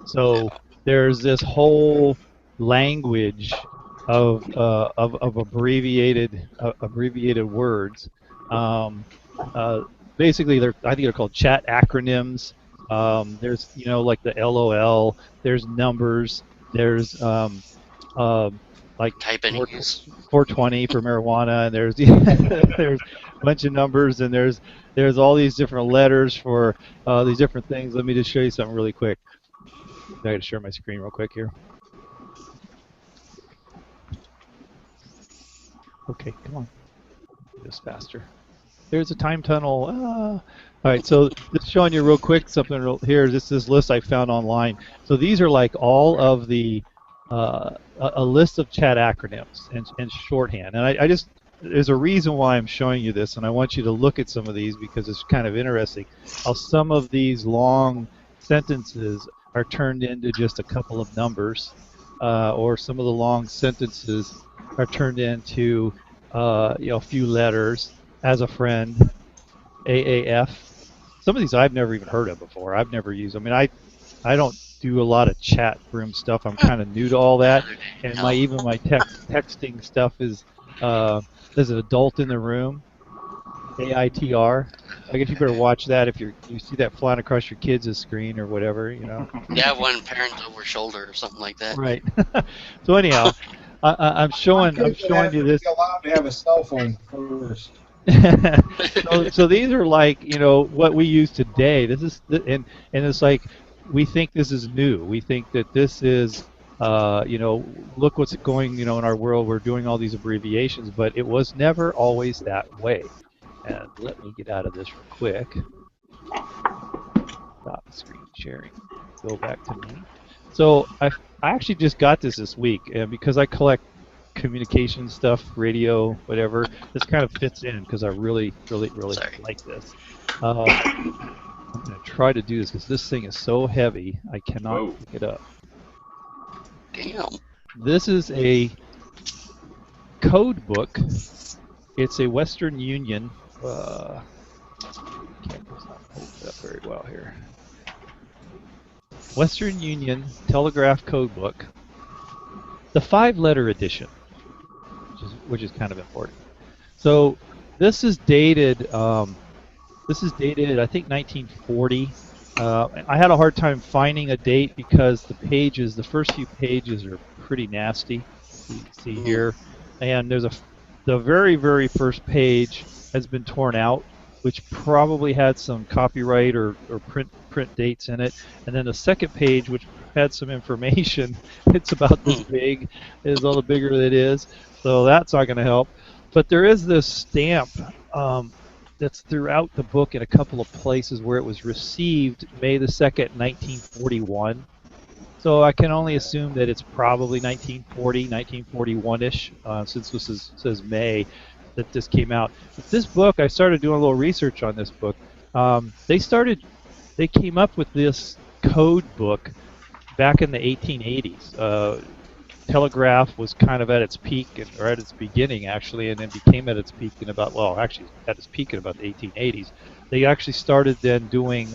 So there's this whole language of abbreviated words. Basically, I think they're called chat acronyms. There's like the LOL. There's numbers. There's like Type in use. 420 for marijuana, and there's there's a bunch of numbers, and there's all these different letters for these different things. Let me just show you something really quick. I got to share my screen real quick here. Okay, come on. Do this faster. There's a time tunnel. All right, so just showing you real quick something here. This list I found online. So these are like all of the a list of chat acronyms and shorthand. And I just there's a reason why I'm showing you this, and I want you to look at some of these because it's kind of interesting how some of these long sentences are turned into just a couple of numbers, or some of the long sentences are turned into a few letters. As a friend, AAF. some of these I've never even heard of before. I've never used. I mean, I don't do a lot of chat room stuff. I'm kind of new to all that, and even my texting stuff is there's an adult in the room, AITR. I guess you better watch that if you see that flying across your kids' screen or whatever, you know. Yeah, one parent over shoulder or something like that. Right. So anyhow, I'm showing you this. You're allowed to have a cell phone first. So these are like, you know, what we use today. This is and it's like we think this is new. We think that this is you know, look what's going, you know, in our world. We're doing all these abbreviations, but it was never always that way. And let me get out of this real quick. Stop screen sharing. Go back to me. So I actually just got this week, and because I collect communication stuff, radio, whatever, this kind of fits in because I really like this. I'm going to try to do this because this thing is so heavy I cannot pick it up. Damn. This is a code book. It's a Western Union. Camera's not holding it up very well here. Western Union Telegraph Code Book, the 5-letter edition, which is kind of important. So this is dated. I think 1940. I had a hard time finding a date because the first few pages are pretty nasty. You can see here, and the very, very first page has been torn out, which probably had some copyright or print dates in it. And then the second page, which had some information, it's about this big, is all the bigger it is. So that's not going to help. But there is this stamp that's throughout the book in a couple of places where it was received May the 2nd, 1941. So I can only assume that it's probably 1940, 1941-ish, since this says May that this came out. But this book, I started doing a little research on this book. They came up with this code book back in the 1880s. Telegraph was kind of at its peak, or at its beginning actually, and then became at its peak in about, well, actually at its peak in about the 1880s. They actually started then doing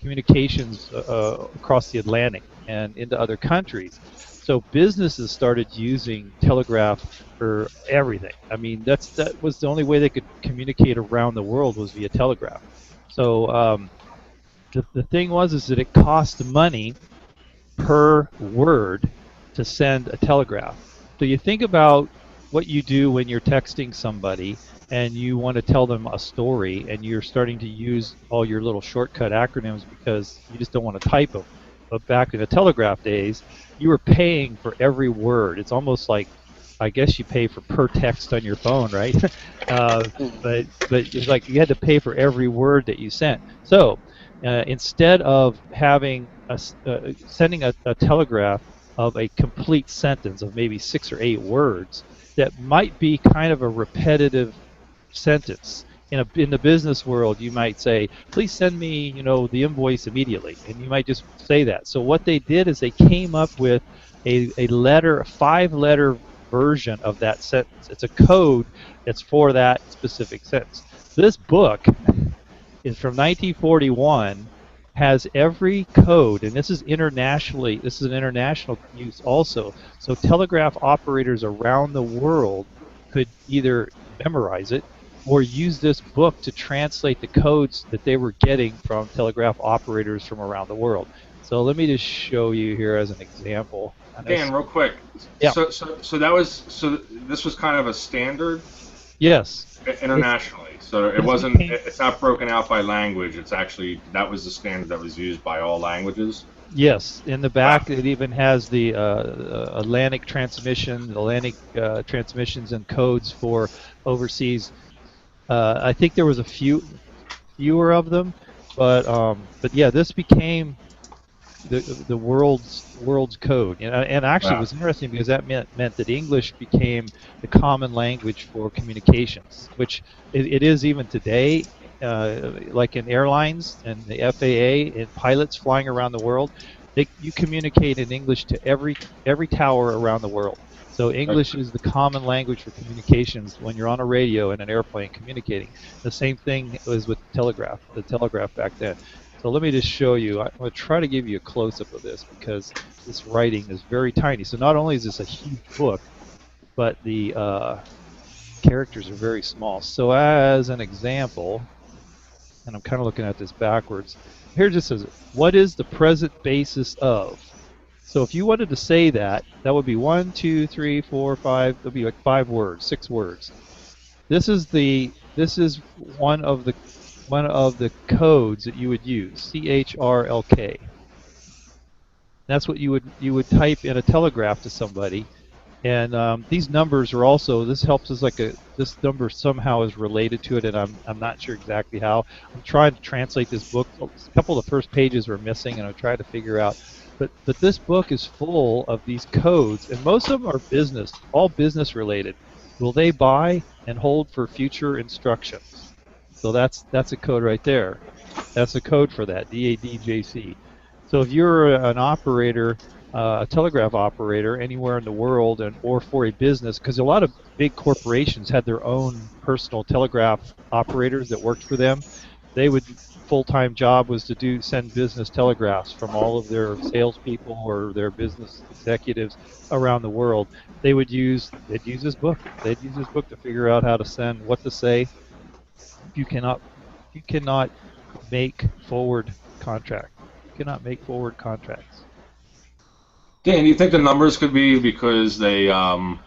communications across the Atlantic and into other countries. So businesses started using telegraph for everything. I mean, that was the only way they could communicate around the world was via telegraph. So the thing is that it cost money per word to send a telegraph. So you think about what you do when you're texting somebody and you want to tell them a story and you're starting to use all your little shortcut acronyms because you just don't want to type them. But back in the telegraph days, you were paying for every word. It's almost like, I guess you pay for per text on your phone, right? But it's like you had to pay for every word that you sent. So instead of having sending a telegraph of a complete sentence of maybe 6 or 8 words, that might be kind of a repetitive sentence. In the business world, you might say, please send me, the invoice immediately, and you might just say that. So what they did is they came up with a 5-letter version of that sentence. It's a code that's for that specific sentence. This book is from 1941, has every code, and this is an international use also. So telegraph operators around the world could either memorize it or use this book to translate the codes that they were getting from telegraph operators from around the world. So let me just show you here as an example. Dan, real quick. Yeah. So this was kind of a standard. Yes. Internationally. So it wasn't. It's not broken out by language. It's actually that was the standard that was used by all languages. Yes. In the back, it even has the Atlantic transmissions and codes for overseas. I think there was fewer of them, but yeah, this became the world's code, and actually it was interesting because that meant that English became the common language for communications, which it is even today. Like in airlines and the FAA and pilots flying around the world, you communicate in English to every tower around the world. So English is the common language for communications when you're on a radio in an airplane communicating. The same thing was with the telegraph back then. So let me just show you. I'm going to try to give you a close-up of this because this writing is very tiny. So not only is this a huge book, but the characters are very small. So as an example, and I'm kind of looking at this backwards, here it just says, what is the present basis of? So if you wanted to say that, that would be 1, 2, 3, 4, 5. That'd be like 5 words, 6 words. This is one of the codes that you would use. CHRLK. That's what you would type in a telegraph to somebody. And these numbers are also, this helps us this number somehow is related to it, and I'm not sure exactly how. I'm trying to translate this book. A couple of the first pages were missing, and I'm trying to figure out. But this book is full of these codes, and most of them are all business related. Will they buy and hold for future instructions? So that's a code right there. That's a code for that, DADJC. So if you're an operator, a telegraph operator anywhere in the world, or for a business, because a lot of big corporations had their own personal telegraph operators that worked for them. Full-time job was to send business telegraphs from all of their salespeople or their business executives around the world. They'd use this book. They'd use this book to figure out how to send, what to say. You cannot make forward contracts. You cannot make forward contracts. Dan, you think the numbers could be because they had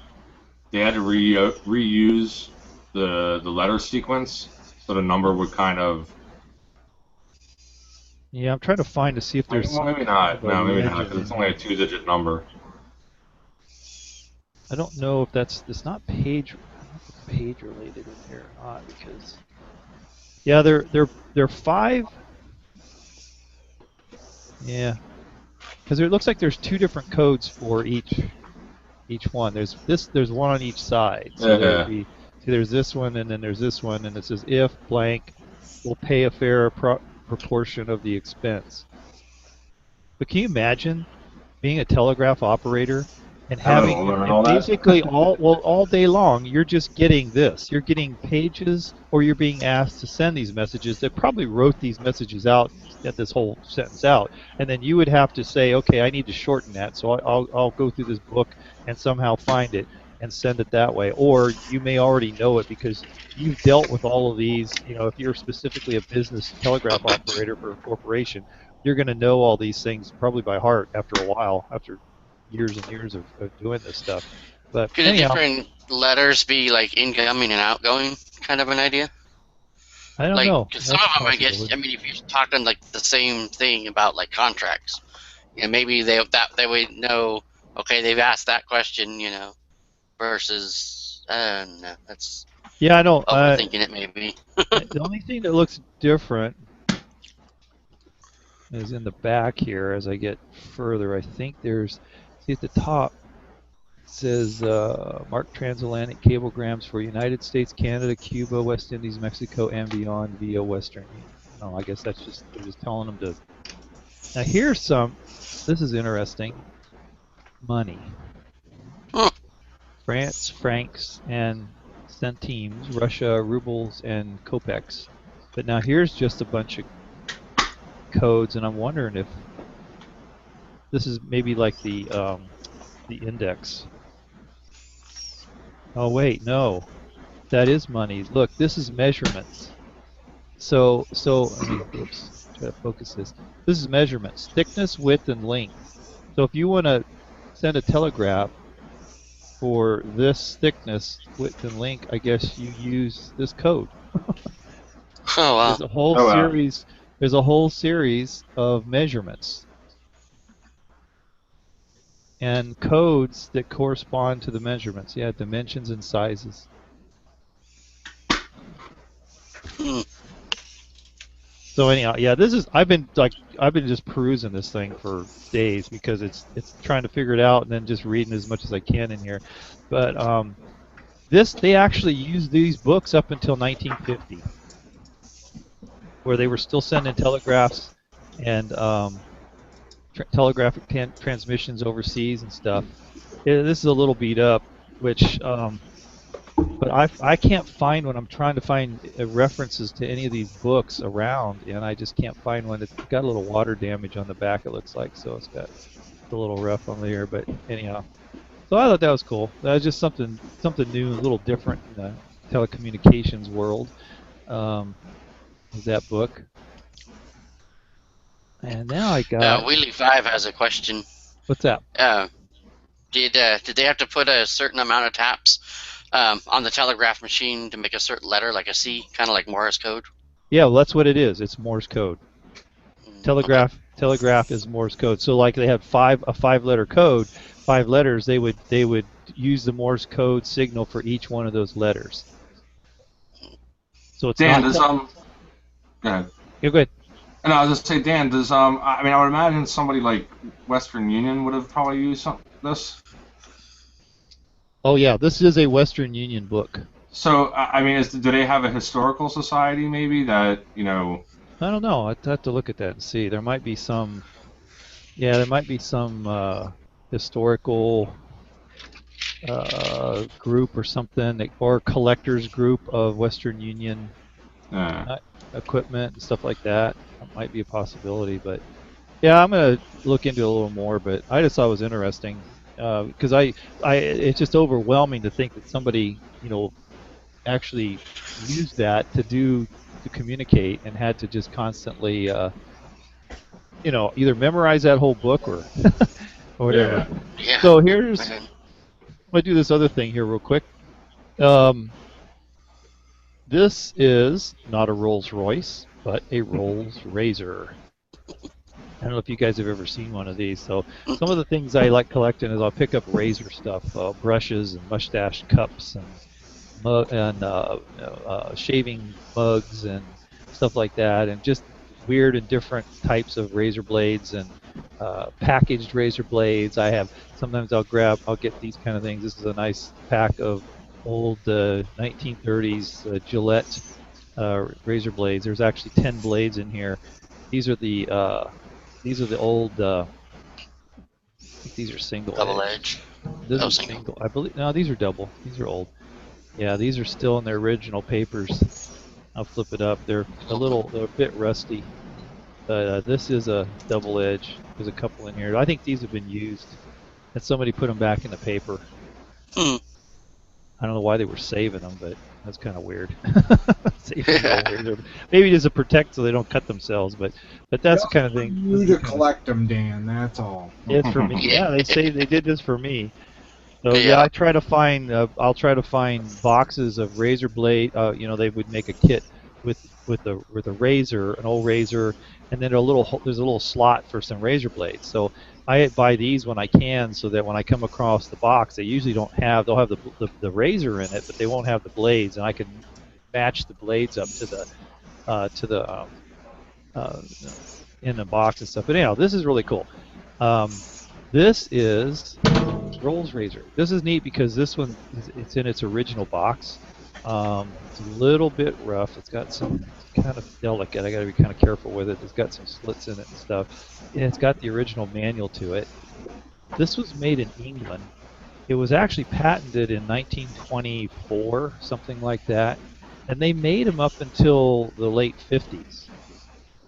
to reuse the letter sequence, so the number would kind of... Yeah, I'm trying to find to see if there's... Well, maybe not. No, maybe not, because it's only a 2-digit number. I don't know if it's not page related in here or not, because... Yeah, they're 5... Yeah. Because it looks like there's 2 different codes for each one. There's one on each side. So there's this one, and then there's this one, and it says if blank will pay a fair proportion of the expense. But can you imagine being a telegraph operator and having basically all day long you're just getting this. You're getting pages, or you're being asked to send these messages. They probably wrote these messages out, get this whole sentence out, and then you would have to say, okay, I need to shorten that, so I'll go through this book and somehow find it and send it that way. Or you may already know it because you've dealt with all of these. You know, if you're specifically a business telegraph operator for a corporation, you're going to know all these things probably by heart after a while, after years and years of doing this stuff. But could anyhow, the different letters be like incoming and outgoing, kind of an idea? I don't know. Because some of them, I guess, I mean, if you're talking like the same thing about like contracts, you know, maybe they would know. Okay, they've asked that question, you know, versus no, that's I don't. Overthinking it, maybe. The only thing that looks different is in the back here. As I get further, I think there's. See at the top, it says marked transatlantic cablegrams for United States, Canada, Cuba, West Indies, Mexico, and beyond via Western Union. Oh, I guess that's just they're just telling them to. Now here's some. This is interesting. Money. France, francs, and centimes. Russia, rubles, and kopecks. But now here's just a bunch of codes, and I'm wondering if this is maybe like the index. Oh wait, no, that is money. Look, this is measurements. So I mean, oops, try to focus this. This is measurements: thickness, width, and length. So if you want to send a telegraph for this thickness, width, and length, I guess you use this code. Oh wow! There's a whole series. There's a whole series of measurements and codes that correspond to the measurements. Yeah, dimensions and sizes. So anyhow, yeah, this is I've been just perusing this thing for days because it's trying to figure it out and then just reading as much as I can in here. But they actually used these books up until 1950, where they were still sending telegraphs and telegraphic transmissions overseas and stuff. This is a little beat up, which but I can't find when I'm trying to find references to any of these books around, and I just can't find one. It's got a little water damage on the back, it looks like, so it's got a little rough on there. But anyhow, so I thought that was cool. That was just something new, a little different in the telecommunications world. Is that book? And now I got. WW5 has a question. What's that? Did they have to put a certain amount of taps on the telegraph machine to make a certain letter, like a C, kind of like Morse code? Yeah, well, that's what it is. It's Morse code. Okay. Telegraph is Morse code. So like they had a 5-letter code, 5 letters. They would use the Morse code signal for each one of those letters. So it's Dan, not. go ahead. Yeah, go ahead. And I was just say, Dan, does I mean, I would imagine somebody like Western Union would have probably used this. Oh yeah, this is a Western Union book. So I mean, do they have a historical society maybe that I don't know. I'd have to look at that and see. There might be some. Yeah, there might be some historical group or something, or collectors group of Western Union equipment and stuff like that. That might be a possibility, but yeah, I'm gonna look into it a little more. But I just thought it was interesting because it's just overwhelming to think that somebody actually used that to communicate and had to just constantly either memorize that whole book or whatever. Yeah. So here's. Okay. I'm going to do this other thing here real quick. This is not a Rolls Royce, but a Rolls Razor. I don't know if you guys have ever seen one of these. So some of the things I like collecting is I'll pick up razor stuff, brushes and mustache cups and shaving mugs and stuff like that, and just weird and different types of razor blades and packaged razor blades. Sometimes I'll get these kind of things. This is a nice pack of old 1930s Gillette razor blades. There's actually 10 blades in here. These are the old. I think these are single. Double edge. This is single. I believe. No, these are double. These are old. Yeah, these are still in their original papers. I'll flip it up. They're a bit rusty. But this is a double edge. There's a couple in here. I think these have been used, and somebody put them back in the paper. I don't know why they were saving them, but that's kind of weird. Maybe just to protect so they don't cut themselves, but that's the kind of thing. You to collect them, Dan. That's all. It's for me. Yeah, they say they did this for me. So yeah, I'll try to find boxes of razor blade. They would make a kit with a razor, an old razor, and then there's a little slot for some razor blades. So I buy these when I can, so that when I come across the box, they'll have the razor in it, but they won't have the blades, and I can match the blades up to the in the box and stuff. But anyhow, this is really cool. This is Rolls Razor. This is neat because this one it's in its original box. It's a little bit rough. It's got some kind of delicate. I got to be kind of careful with it. It's got some slits in it and stuff. And it's got the original manual to it. This was made in England. It was actually patented in 1924, something like that. And they made them up until the late 50s.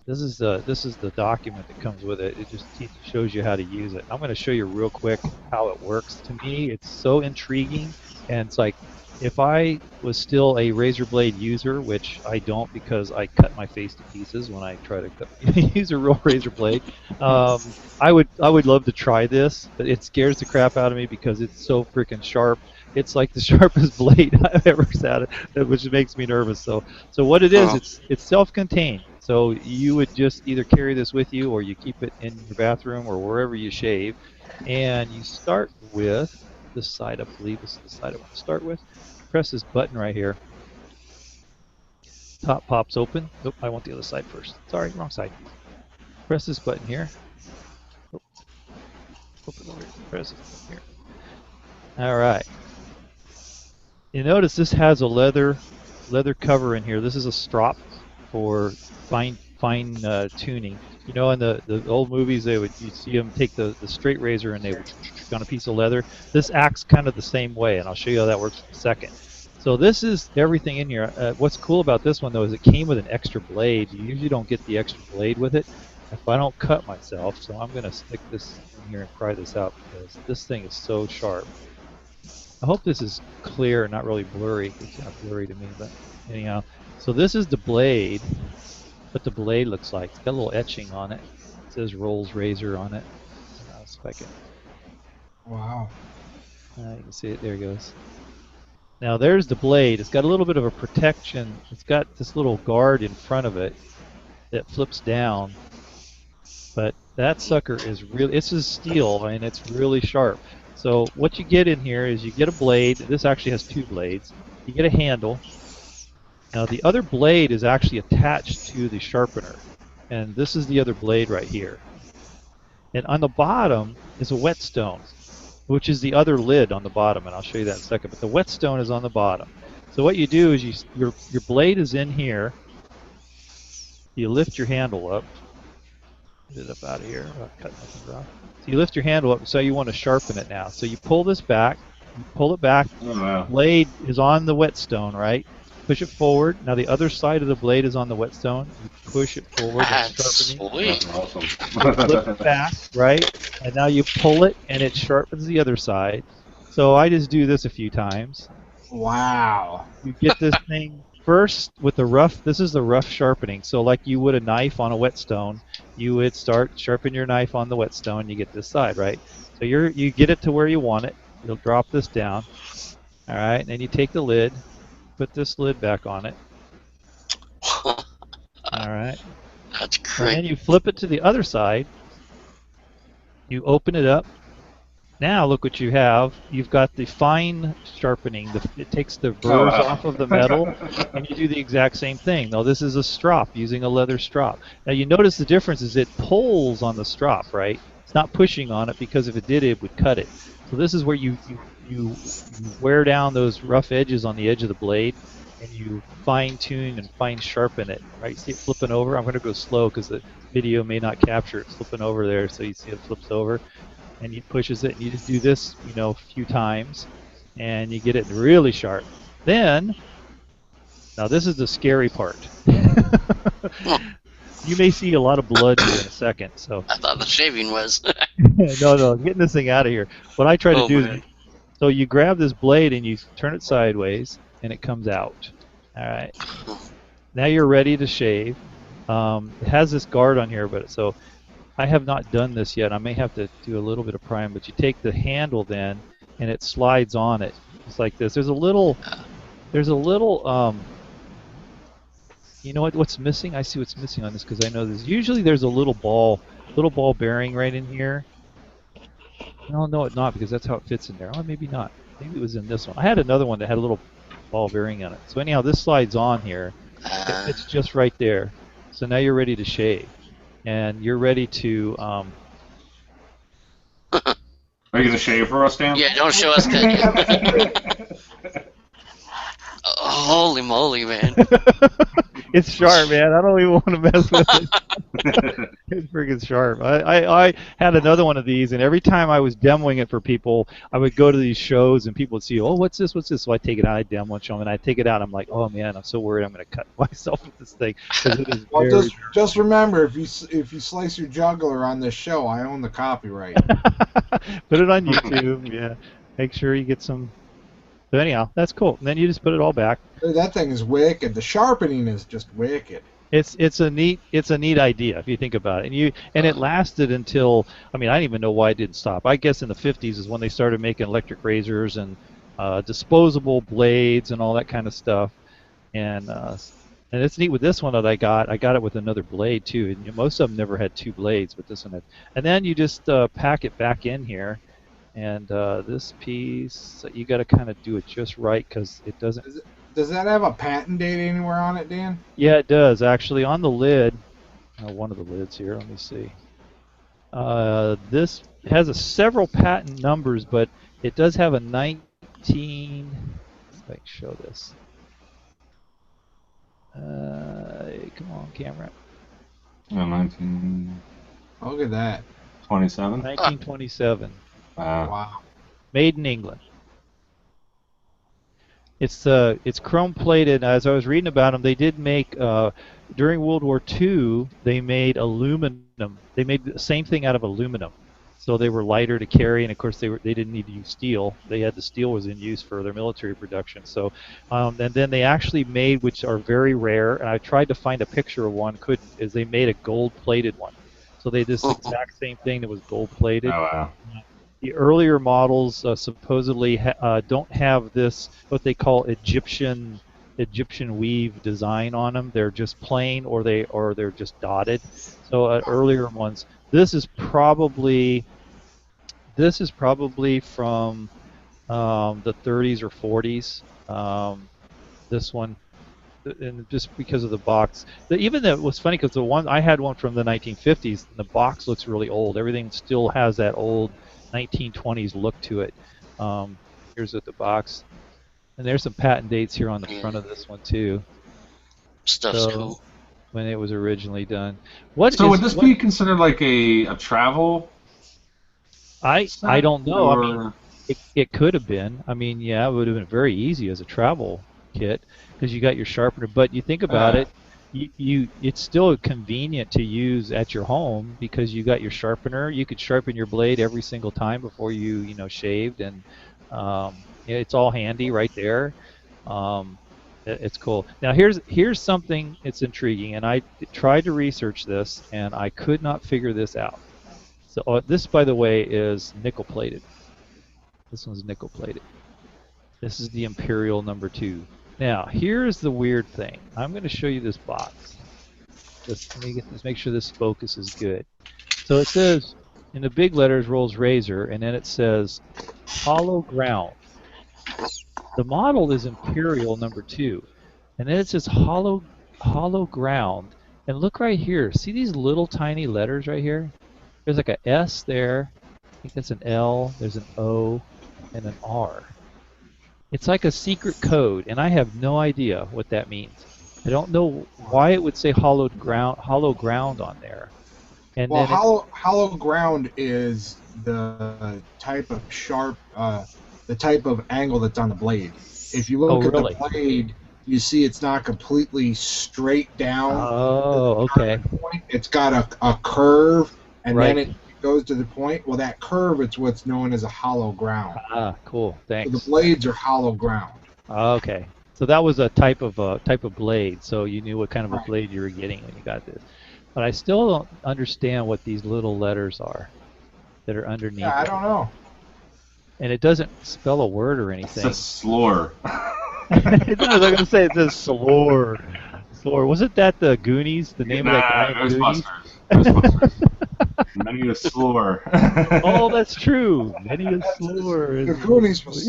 This is the document that comes with it. It just shows you how to use it. I'm going to show you real quick how it works. To me, it's so intriguing, and it's like if I was still a razor blade user, which I don't because I cut my face to pieces when I try to use a real razor blade. I would love to try this, but it scares the crap out of me because it's so freaking sharp. It's like the sharpest blade I've ever sat at, which makes me nervous. So what it is, it's self-contained. So you would just either carry this with you, or you keep it in your bathroom or wherever you shave. And you start with this side. I believe this is the side I want to start with. Press this button right here. Top pops open. Oh, I want the other side first. Sorry, wrong side. Press this button here. Oh. Open over here. Press this button here. All right. You notice this has a leather cover in here. This is a strop for fine tuning. You know, in the old movies, you'd see them take the straight razor and they would on a piece of leather. This acts kind of the same way, and I'll show you how that works in a second. So this is everything in here. What's cool about this one though is it came with an extra blade. You usually don't get the extra blade with it. If I don't cut myself, so I'm gonna stick this in here and pry this out because this thing is so sharp. I hope this is clear, not really blurry. It's not blurry to me, but anyhow. So this is the blade. What the blade looks like. It's got a little etching on it. It says Rolls Razor on it. I'll spec it. Wow. You can see it. There it goes. Now there's the blade. It's got a little bit of a protection. It's got this little guard in front of it that flips down. But that sucker is really, it's just steel and it's really sharp. So what you get in here is you get a blade. This actually has two blades. You get a handle. Now the other blade is actually attached to the sharpener. And this is the other blade right here. And on the bottom is a whetstone, which is the other lid on the bottom, and I'll show you that in a second. But the whetstone is on the bottom. So what you do is your blade is in here. You lift your handle up. Get it up out of here. I'll cut nothing off. So you lift your handle up, so you want to sharpen it now. So you pull this back. You pull it back. Oh, wow. The blade is on the whetstone, right? Push it forward. Now the other side of the blade is on the whetstone. You push it forward and sharpening. Sweet. That's awesome. Flip it back, right? And now you pull it, and it sharpens the other side. So I just do this a few times. Wow. You get this thing first with the rough. This is the rough sharpening. So like you would a knife on a whetstone, you would start sharpen your knife on the whetstone. You get this side, right? So you get it to where you want it. You'll drop this down. All right, and then you take the lid, put this lid back on it. All right. That's And great. then you flip it to the other side. You open it up. Now look what you have. You've got the fine sharpening. It takes the burrs wow. off of the metal, and you do the exact same thing. Now this is a strop, using a leather strop. Now you notice the difference is it pulls on the strop, right? It's not pushing on it, because if it did, it would cut it. So this is where you wear down those rough edges on the edge of the blade, and you fine tune and fine sharpen it. Right? You see it flipping over. I'm going to go slow because the video may not capture it flipping over there. So you see it flips over, and he pushes it. And you just do this, a few times, and you get it really sharp. Then, now this is the scary part. You may see a lot of blood here in a second. So I thought the shaving was. no, getting this thing out of here. What I try to do man. is, so you grab this blade and you turn it sideways, and it comes out. All right. Now you're ready to shave. It has this guard on here, but so I have not done this yet. I may have to do a little bit of prying, but you take the handle then, and it slides on it. It's like this. There's a little. You know what's missing? I see what's missing on this because I know this. Usually there's a little ball bearing right in here. No, it's not, because that's how it fits in there. Oh, maybe not. Maybe it was in this one. I had another one that had a little ball bearing on it. So anyhow, this slides on here. It's just right there. So now you're ready to shave, and you're ready to. Are you gonna shave for us, Dan? Yeah, don't show us that. Holy moly, man. It's sharp, man. I don't even want to mess with it. It's freaking sharp. I had another one of these, and every time I was demoing it for people, I would go to these shows, and people would see, oh, what's this? So I take it out, I demo it, show them, and I take it out. I'm like, oh man, I'm so worried I'm going to cut myself with this thing, because it is Well, very just remember, if you slice your jugular on this show, I own the copyright. Put it on YouTube. Yeah, make sure you get some. So anyhow, that's cool. And then you just put it all back. That thing is wicked. The sharpening is just wicked. It's a neat idea if you think about it. And it lasted until, I mean, I don't even know why it didn't stop. I guess in the 50s is when they started making electric razors and disposable blades and all that kind of stuff. And it's neat with this one that I got it with another blade too. And most of them never had two blades, but this one had. And then you just pack it back in here. And this piece, you got to kind of do it just right, because it doesn't. Does that have a patent date anywhere on it, Dan? Yeah, it does actually. On the lid, one of the lids here. Let me see. This has several patent numbers, but it does have a 19. If I can show this. Come on, camera. Yeah, 1927. Look at that. 1927. Wow. Made in England. It's chrome plated. As I was reading about them, they did make during World War II. They made aluminum. They made the same thing out of aluminum, so they were lighter to carry. And of course, they didn't need to use steel. The steel was in use for their military production. So, and then they actually made, which are very rare. And I tried to find a picture of one, couldn't. Is they made a gold-plated one. So they did this exact same thing that was gold-plated. Oh, wow. The earlier models supposedly don't have this what they call Egyptian weave design on them. They're just plain, or they're just dotted. So earlier ones. This is probably from the 30s or 40s. This one, and just because of the box. Even though it was funny because I had one from the 1950s, and the box looks really old. Everything still has that old 1920s look to it. Here's the box, and there's some patent dates here on the front of this one too. Stuff's cool. When it was originally done. Would this be considered like a travel? I don't know. I mean, it could have been. I mean, yeah, it would have been very easy as a travel kit because you got your sharpener. But you think about it, it's still convenient to use at your home because you got your sharpener. You could sharpen your blade every single time before you shaved, and it's all handy right there. It's cool. Now here's something that's intriguing, and I tried to research this and I could not figure this out. So this, by the way, is nickel plated. This one's nickel plated. This is the Imperial #2. Now, here's the weird thing. I'm going to show you this box. Let me make sure this focus is good. So it says, in the big letters, Rolls Razor, and then it says, hollow ground. The model is Imperial #2. And then it says hollow ground. And look right here. See these little tiny letters right here? There's like a S there. I think that's an L. There's an O and an R. It's like a secret code, and I have no idea what that means. I don't know why it would say hollow ground on there. And well, then hollow ground is the type of sharp, the type of angle that's on the blade. If you look at the blade, you see it's not completely straight down. Oh, okay. It's got a curve, and right. then it goes to the point. Well, that curve, it's what's known as a hollow ground. Ah, cool. Thanks. So the blades are hollow ground. Okay. So that was a type of blade. So you knew what kind of a blade you were getting when you got this. But I still don't understand what these little letters are that are underneath. Yeah, I don't know. And it doesn't spell a word or anything. It's a slur. It does. I'm going to say it says slur. Slur. Wasn't that the Goonies? The name of that guy in Goonies? Ghostbusters. Many a slur. Oh, that's true. Many a slur. The Goonies was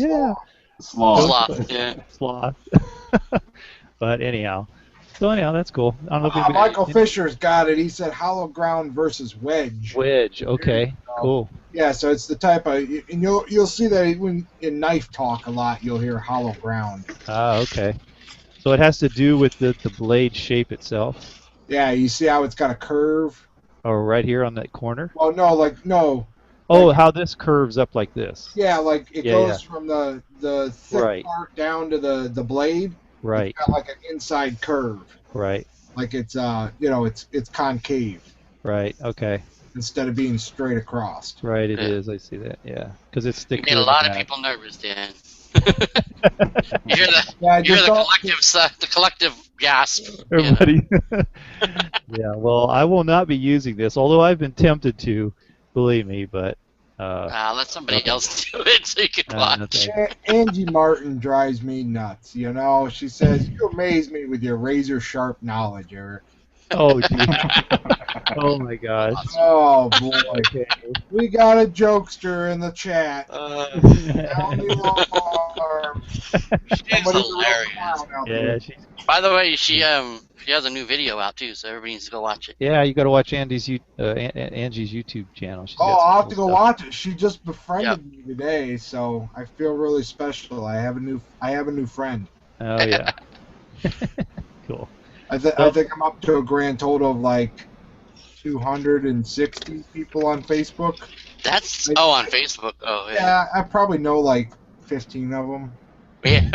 Sloth. Yeah. Sloth. But anyhow. So anyhow, that's cool. I don't know if Michael Fisher's got it. He said hollow ground versus wedge. Wedge. Okay. Cool. Yeah, so it's the type of, and you'll see that when in knife talk a lot, you'll hear hollow ground. Ah, okay. So it has to do with the blade shape itself. Yeah, you see how it's got a curve. Oh, right here on that corner. Well, no. Oh, how this curves up like this. Yeah, like it goes from the thick part down to the blade. Right. It's got like an inside curve. Right. Like it's it's concave. Right. Okay. Instead of being straight across. Right. It is. I see that. Yeah. Because it's thick. You made a lot of people nervous, Dan. You hear the collective gasp. Everybody. Yeah. Well, I will not be using this, although I've been tempted to. Believe me, but. Let somebody else do it so you can watch. Angie Martin drives me nuts. You know, she says, "You amaze me with your razor sharp knowledge, Eric." Oh, gee. Oh my gosh. Oh boy. Okay. We got a jokester in the chat. She's hilarious. Yeah, by the way, she has a new video out too, so everybody needs to go watch it. Yeah, you got to watch Angie's YouTube channel. I'll have to go watch it. She just befriended me today, so I feel really special. I have a new friend. Oh yeah. Cool. I think I'm up to a grand total of like 260 people on Facebook. That's on Facebook. Oh yeah. Yeah, I probably know like 15 of them. Yeah.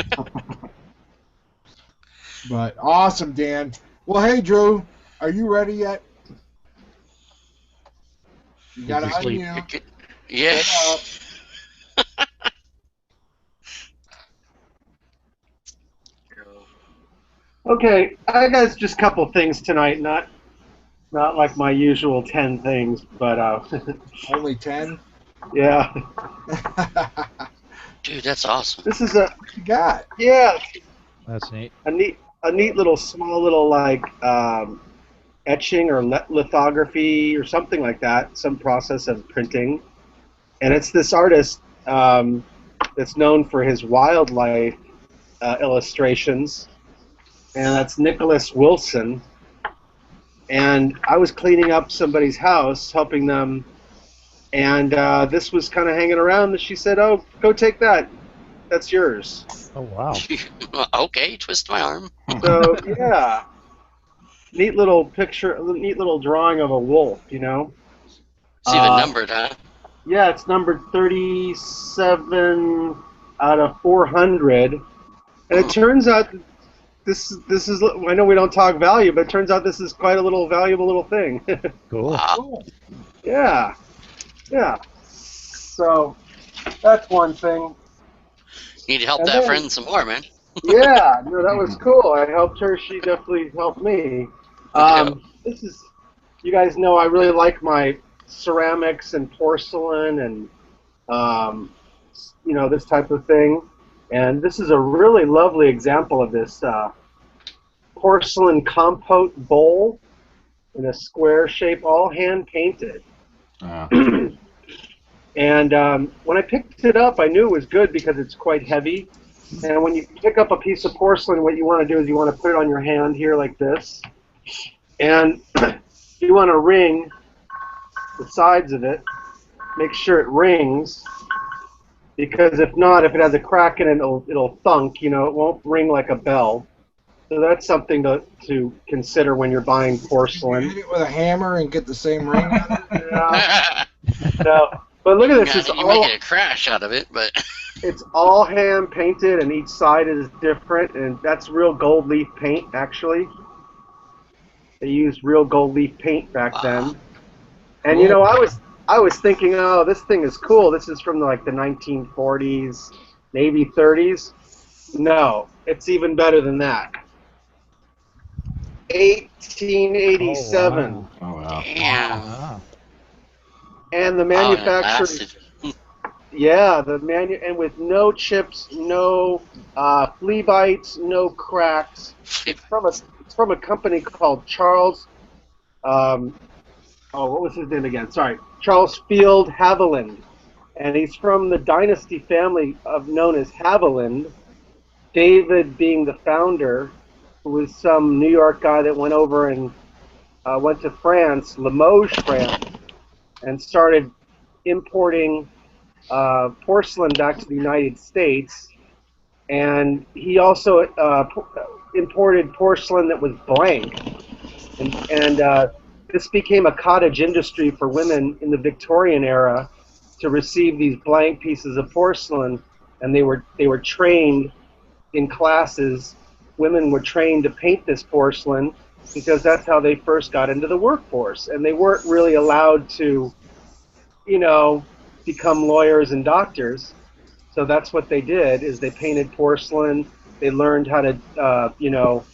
But awesome, Dan. Well, hey, Drew, are you ready yet? You got to He's asleep. unmute. Yeah. Shut up. Okay, I got just a couple things tonight. Not like my usual 10 things, but Only 10? yeah. Dude, that's awesome. This is a What you got? yeah That's neat. a neat little small little like etching or lithography or something like that. Some process of printing, and it's this artist that's known for his wildlife illustrations, and that's Nicholas Wilson. And I was cleaning up somebody's house, helping them, and this was kind of hanging around, and she said, "Oh, go take that. That's yours." Oh wow. Okay, twist my arm. So, yeah. Neat little picture, neat little drawing of a wolf, you know? It's even numbered, huh? Yeah, it's numbered 37 out of 400. And it turns out this is, I know we don't talk value, but it turns out this is quite a little valuable little thing. Cool. Wow. Yeah. Yeah. So, that's one thing. Need to help And that then- friend some more, man. Yeah, no, that was cool. I helped her. She definitely helped me. This is, you guys know I really like my ceramics and porcelain and, you know, this type of thing. And this is a really lovely example of this porcelain compote bowl in a square shape, all hand painted. And when I picked it up, I knew it was good because it's quite heavy. And when you pick up a piece of porcelain, what you want to do is you want to put it on your hand here like this. And you want to ring the sides of it, make sure it rings, because if not, if it has a crack in it, it'll thunk, you know, it won't ring like a bell. So that's something to consider when you're buying porcelain. Hit it with a hammer and get the same ring on it? Yeah. No. But look at this, it's you all, make a crash out of it, but it's all hand painted and each side is different, and that's real gold leaf paint actually. They used real gold leaf paint back then. And you know, I was thinking, oh, this thing is cool. This is from like the 1940s, maybe 30s. No, it's even better than that. 1887. Oh, wow. Oh, wow. damn. Ah. And the Oh, and it manufacturer, lasted. yeah, and with no chips, no flea bites, no cracks. It's from a company called Charles. What was his name again? Sorry, Charles Field Haviland, and he's from the dynasty family known as Haviland. David being the founder, who was some New York guy that went over and went to France, Limoges, France, and started importing porcelain back to the United States. And he also imported porcelain that was blank. And this became a cottage industry for women in the Victorian era to receive these blank pieces of porcelain, and they were trained in classes. Women were trained to paint this porcelain because that's how they first got into the workforce, and they weren't really allowed to, you know, become lawyers and doctors. So that's what they did, is they painted porcelain. They learned how to, you know,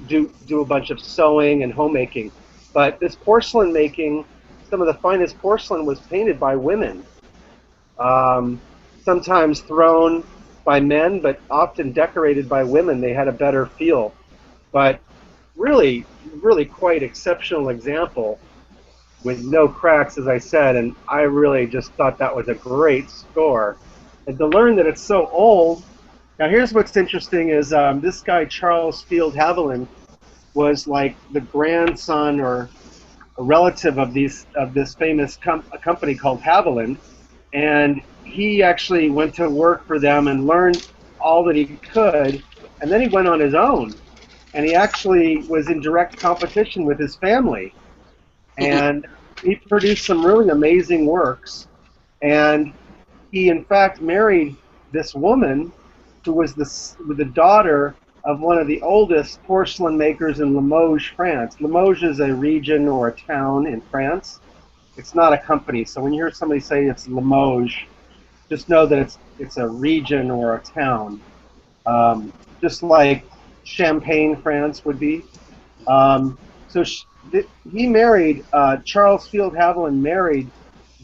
do a bunch of sewing and homemaking. But this porcelain making, some of the finest porcelain was painted by women. Sometimes thrown by men, but often decorated by women. They had a better feel. But really, really quite exceptional example with no cracks, as I said, and I really just thought that was a great score. And to learn that it's so old. Now here's what's interesting is this guy Charles Field Haviland was like the grandson or a relative of this famous company called Haviland, and he actually went to work for them and learned all that he could, and then he went on his own, and he actually was in direct competition with his family. and he produced some really amazing works. And he, in fact, married this woman who was the daughter of one of the oldest porcelain makers in Limoges, France. Limoges is a region or a town in France. It's not a company. So when you hear somebody say it's Limoges, just know that it's a region or a town, just like Champagne, France would be. So he married, Charles Field Haviland married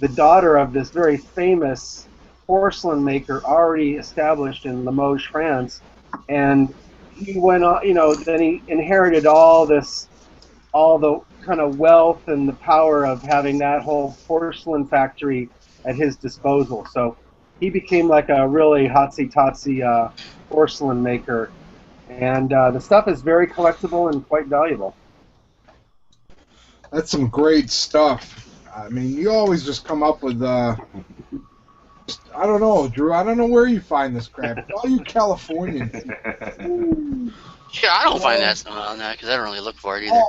the daughter of this very famous porcelain maker already established in Limoges, France. And he went on, then he inherited all the kind of wealth and the power of having that whole porcelain factory at his disposal. So he became like a really hotsy-totsy porcelain maker. And the stuff is very collectible and quite valuable. That's some great stuff. I mean, you always just come up with, I don't know, Drew. I don't know where you find this crap. All you Californians. Yeah, I don't find that stuff on that because I don't really look for it either.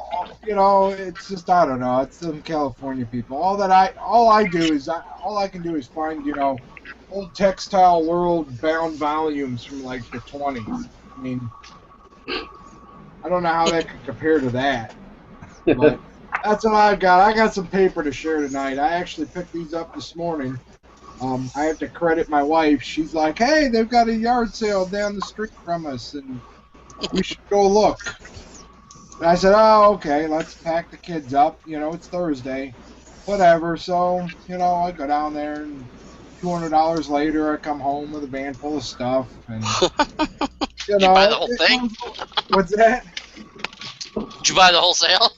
It's just, I don't know. It's some California people. All I can do is find, old Textile World bound volumes from like the 20s. I mean, I don't know how that could compare to that. But that's what I've got. I got some paper to share tonight. I actually picked these up this morning. I have to credit my wife. She's like, hey, they've got a yard sale down the street from us, and we should go look. And I said, oh, okay, let's pack the kids up. It's Thursday. Whatever. So, I go down there, and $200 later, I come home with a van full of stuff. And, Did you buy the whole thing? What's that? Did you buy the whole sale?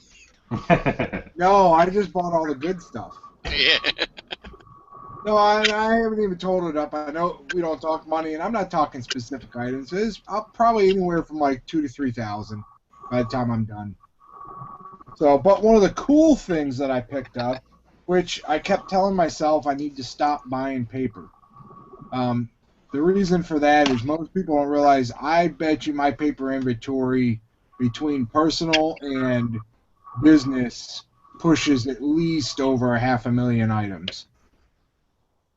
No, I just bought all the good stuff. Yeah. No, I haven't even totaled it up. I know we don't talk money, and I'm not talking specific items. It's probably anywhere from like $2,000 to $3,000 by the time I'm done. So, but one of the cool things that I picked up, which I kept telling myself I need to stop buying paper. The reason for that is most people don't realize I bet you my paper inventory between personal and business pushes at least over 500,000 items.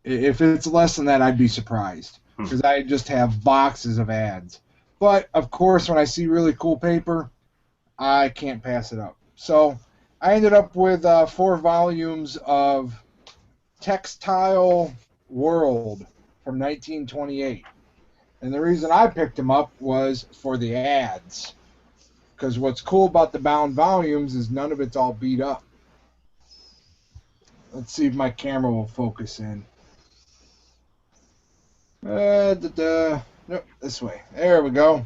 If it's less than that, I'd be surprised because I just have boxes of ads. But of course, when I see really cool paper, I can't pass it up. So I ended up with 4 volumes of Textile World from 1928. And the reason I picked them up was for the ads. Because what's cool about the bound volumes is none of it's all beat up. Let's see if my camera will focus in. Nope, this way. There we go.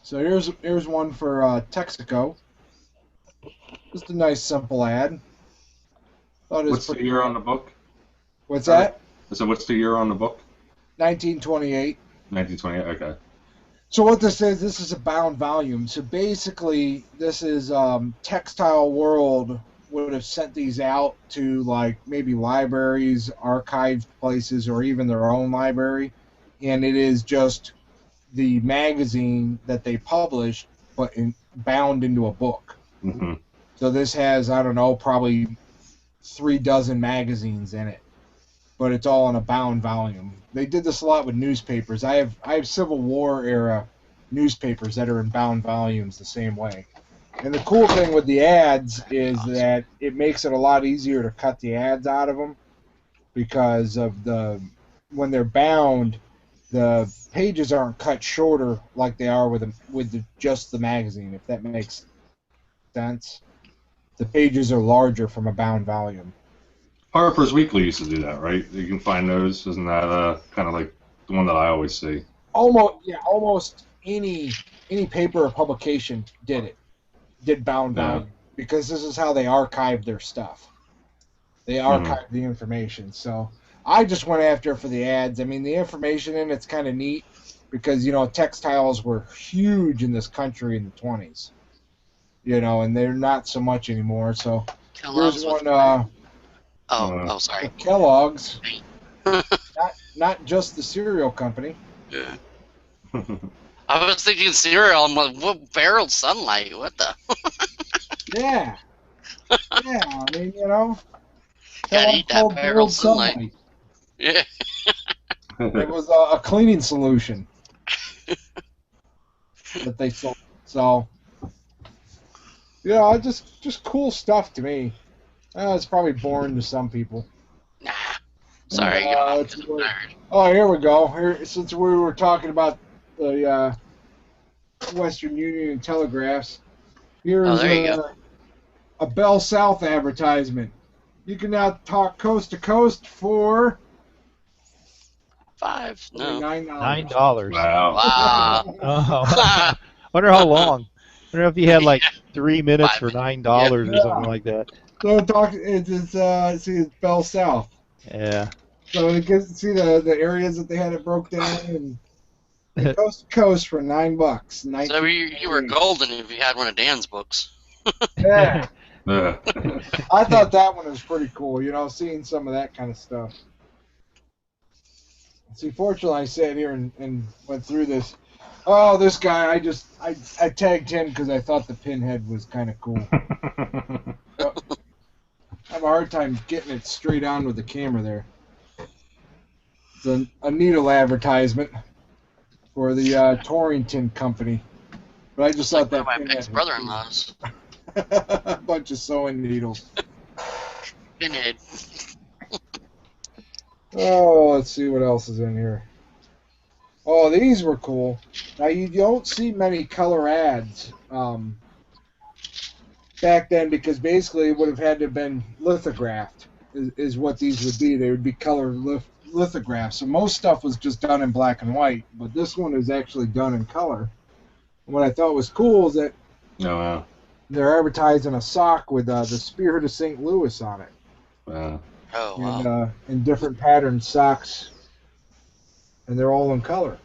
So here's one for Texaco. Just a nice simple ad. What's the year on the book? What's that? So what's the year on the book? 1928. 1928. Okay. So what this is a bound volume. So basically, this is Textile World would have sent these out to like maybe libraries, archive places, or even their own library, and it is just the magazine that they published, but bound into a book. Mm-hmm. So this has, I don't know, probably 36 magazines in it, but it's all in a bound volume. They did this a lot with newspapers. I have Civil War era newspapers that are in bound volumes the same way. And the cool thing with the ads is that it makes it a lot easier to cut the ads out of them because of when they're bound, the pages aren't cut shorter like they are with just the magazine, if that makes sense. The pages are larger from a bound volume. Harper's Weekly used to do that, right? You can find those. Isn't that kind of like the one that I always see? Almost any paper or publication did bound volume because this is how they archive their stuff. They archive the information. So I just went after it for the ads. I mean, the information in it's kind of neat because, textiles were huge in this country in the 20s, and they're not so much anymore. So here's one. Sorry. Kellogg's, not just the cereal company. Yeah. I was thinking cereal. I'm like, what barreled sunlight? What the? Yeah. Yeah, I mean, you know, Gotta eat that cold barrel boiled sunlight. sunlight. Yeah. It was a cleaning solution that they sold. So, you know, just cool stuff to me. It's probably boring to some people. Nah. Sorry, you don't Let's see oh, here we go. Here, since we were talking about the Western Union and telegraphs, here's there you go. a Bell South advertisement. You can now talk coast to coast for $5. No. $9. Wow. Wow. Oh. Wonder how long. Wonder if you had like 3 minutes for $9 or Yeah. something like that. So it's Bell South. Yeah. So it gives see the areas that they had it broke down and coast to coast for $9. So you were golden if you had one of Dan's books. Yeah. Yeah. I thought that one was pretty cool, you know, seeing some of that kind of stuff. See, fortunately, I sat here and went through this. Oh, this guy, I tagged him because I thought the pinhead was kind of cool. I have a hard time getting it straight on with the camera there. It's a needle advertisement for the Torrington Company. But I just thought that my pinhead ex-brother-in-law's. a bunch of sewing needles. Pinhead. Oh, let's see what else is in here. Oh, these were cool. Now, you don't see many color ads back then because basically it would have had to have been lithographed is what these would be. They would be color lithographs. So most stuff was just done in black and white, but this one is actually done in color. And what I thought was cool is that they're advertising a sock with the Spirit of St. Louis on it. Wow. Oh, wow. And in different patterned socks, and they're all in color.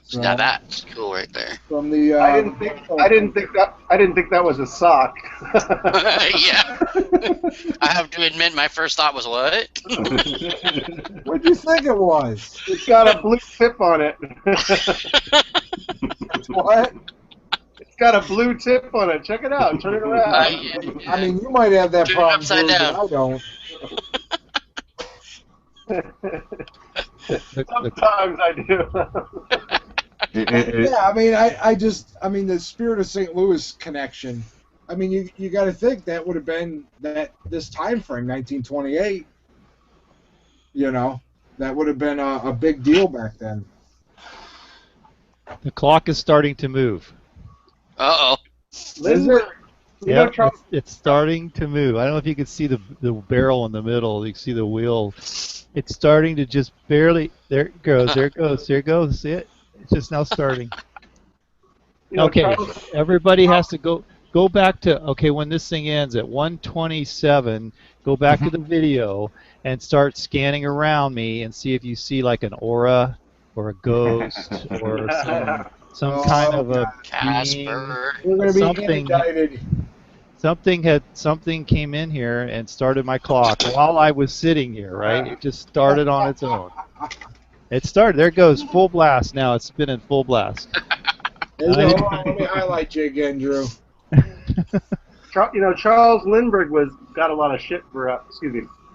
So, now that's cool right there. From the I didn't think that was a sock. Yeah. I have to admit, my first thought was what? What'd you think it was? It's got a blue tip on it. What? It's got a blue tip on it. Check it out. Turn it around. I mean, you might have that Turn it problem, upside Drew, down. but I don't. Sometimes I do. Yeah, I mean, I mean, the Spirit of St. Louis connection. I mean, you got to think that would have been this time frame, 1928. You know, that would have been a big deal back then. The clock is starting to move. Uh-oh. Lindbergh, Yeah, it's starting to move. I don't know if you can see the barrel in the middle. You can see the wheel. It's starting to just barely. There it goes. There it goes. There it goes. See it? It's just now starting. Okay, everybody has to go back to, okay, when this thing ends at 1:27, go back to the video and start scanning around me and see if you see like an aura or a ghost or some kind of a Casper. We're going to be inundated. Something came in here and started my clock while I was sitting here, right? It just started on its own. It started. There it goes. Full blast now. It's been in full blast. Let me highlight you again, Drew. You know, Charles Lindbergh got a lot of shit for,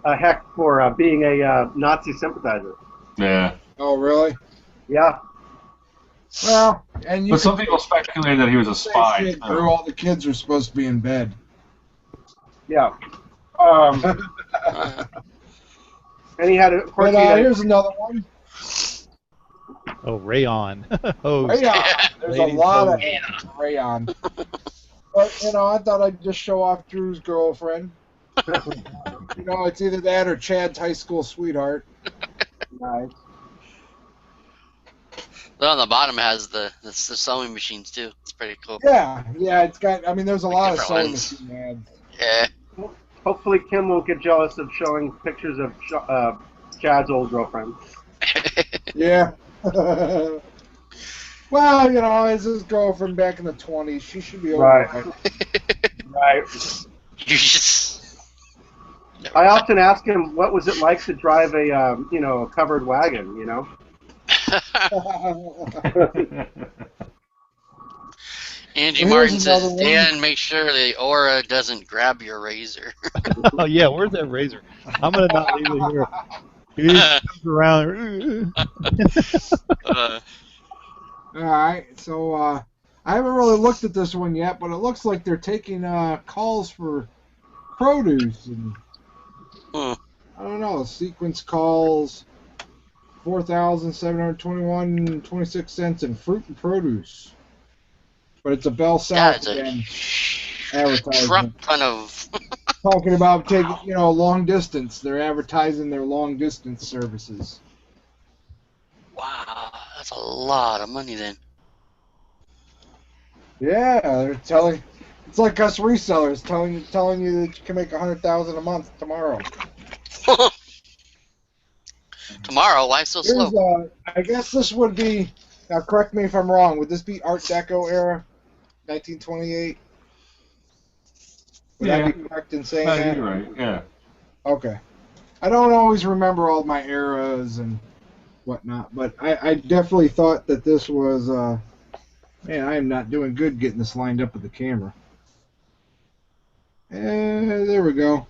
heck for being a Nazi sympathizer. Yeah. Oh, really? Yeah. Well, and But some people speculated that he was a spy. Drew, all the kids were supposed to be in bed. Yeah. And he had, of course, here's another one. Oh, rayon. Rayon. There's a lot of rayon. But, you know, I thought I'd just show off Drew's girlfriend. You know, it's either that or Chad's high school sweetheart. Nice. Well, on the bottom has the sewing machines, too. It's pretty cool. Yeah, it's got, I mean, there's a lot of Different sewing ones. machine ads. Yeah. Hopefully Kim won't get jealous of showing pictures of Chad's old girlfriend. Yeah. Well, you know, as his girlfriend back in the 20s, she should be over Right. Right. You just... I often ask him, what was it like to drive a, covered wagon, you know? Andy Well, Martin here's says, another one. Dan, make sure the aura doesn't grab your razor. Oh yeah, where's that razor? I'm gonna not leave it here. He comes around. Uh, All right, so I haven't really looked at this one yet, but it looks like they're taking calls for produce, and hmm. I don't know, sequence calls 4,721.26 in fruit and produce, but it's a Bell Yeah, South it's a again truck advertisement ton of. talking about taking long distance. They're advertising their long distance services. Wow, that's a lot of money then. Yeah, they're telling. It's like us resellers telling you that you can make $100,000 a month tomorrow. Tomorrow, why so slow? Here's, I guess this would be. Now, correct me if I'm wrong. Would this be Art Deco era, 1928? Would I be correct in saying that? You're right. Yeah. Okay. I don't always remember all my eras and whatnot, but I definitely thought that this was. Man, I am not doing good getting this lined up with the camera. There we go.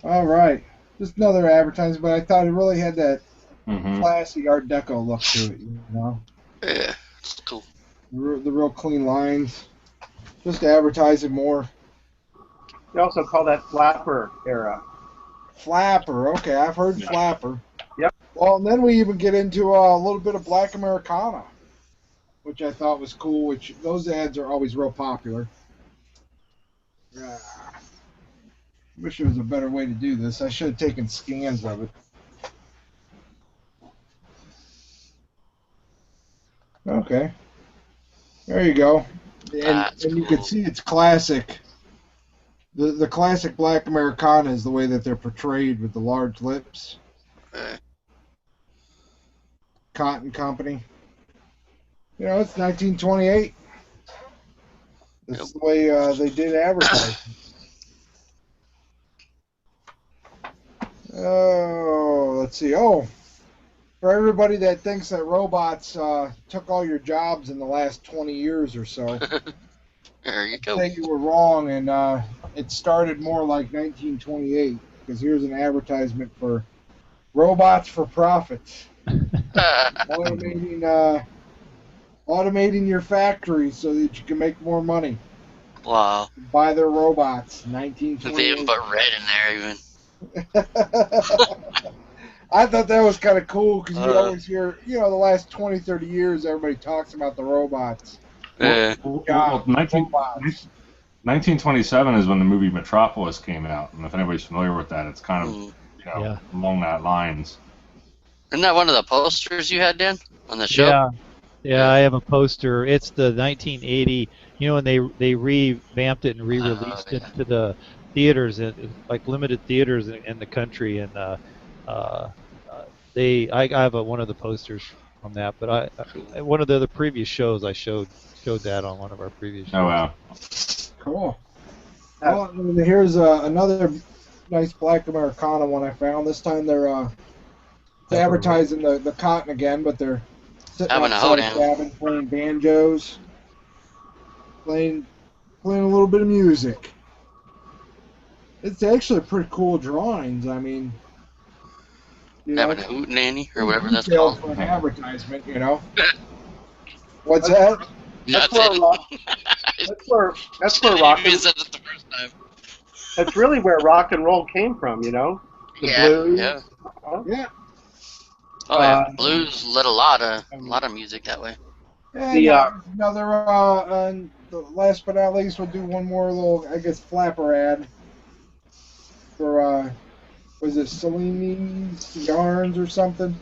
All right. Just another advertisement, but I thought it really had that classy Art Deco look to it, Yeah, it's cool. The real clean lines. Just advertising more. They also call that flapper era. Flapper. Okay, I've heard flapper. Yep. Well, and then we even get into a little bit of Black Americana, which I thought was cool, which those ads are always real popular. Wish there was a better way to do this. I should have taken scans of it. Okay. There you go. And you can see it's classic. The classic Black Americana is the way that they're portrayed with the large lips. Cotton Company. It's 1928. This is the way they did advertising. Oh, let's see. Oh, for everybody that thinks that robots took all your jobs in the last 20 years or so, there you go. I say you were wrong, and it started more like 1928, because here's an advertisement for Robots for Profits. Automating your factory so that you can make more money. Wow. Buy their robots, 1928. They even put red in there, even. I thought that was kind of cool because you always hear, the last 20, 30 years, everybody talks about the robots. Well, 1927 is when the movie Metropolis came out, and if anybody's familiar with that, it's kind of along that lines. Isn't that one of the posters you had, Dan, on the show? Yeah, I have a poster. It's the 1980. When they revamped it and re-released it to the theaters, like limited theaters in the country, and I have one of the posters from that. But one of the other previous shows I showed that on one of our previous shows. Oh wow, cool. Well, here's another nice Black Americana one I found. This time they're advertising the cotton again, but they're sitting outside a cabin playing banjos, playing a little bit of music. It's actually pretty cool drawings. I mean, having a hootenanny or whatever that's called. For an advertisement, What's that? That's where rock. You said it the first time. That's really where rock and roll came from, The blues. Yeah. Yeah. Oh yeah, blues led a lot of music that way. And the last but not least, we'll do one more little, I guess, flapper ad for was it Cellini's Yarns or something?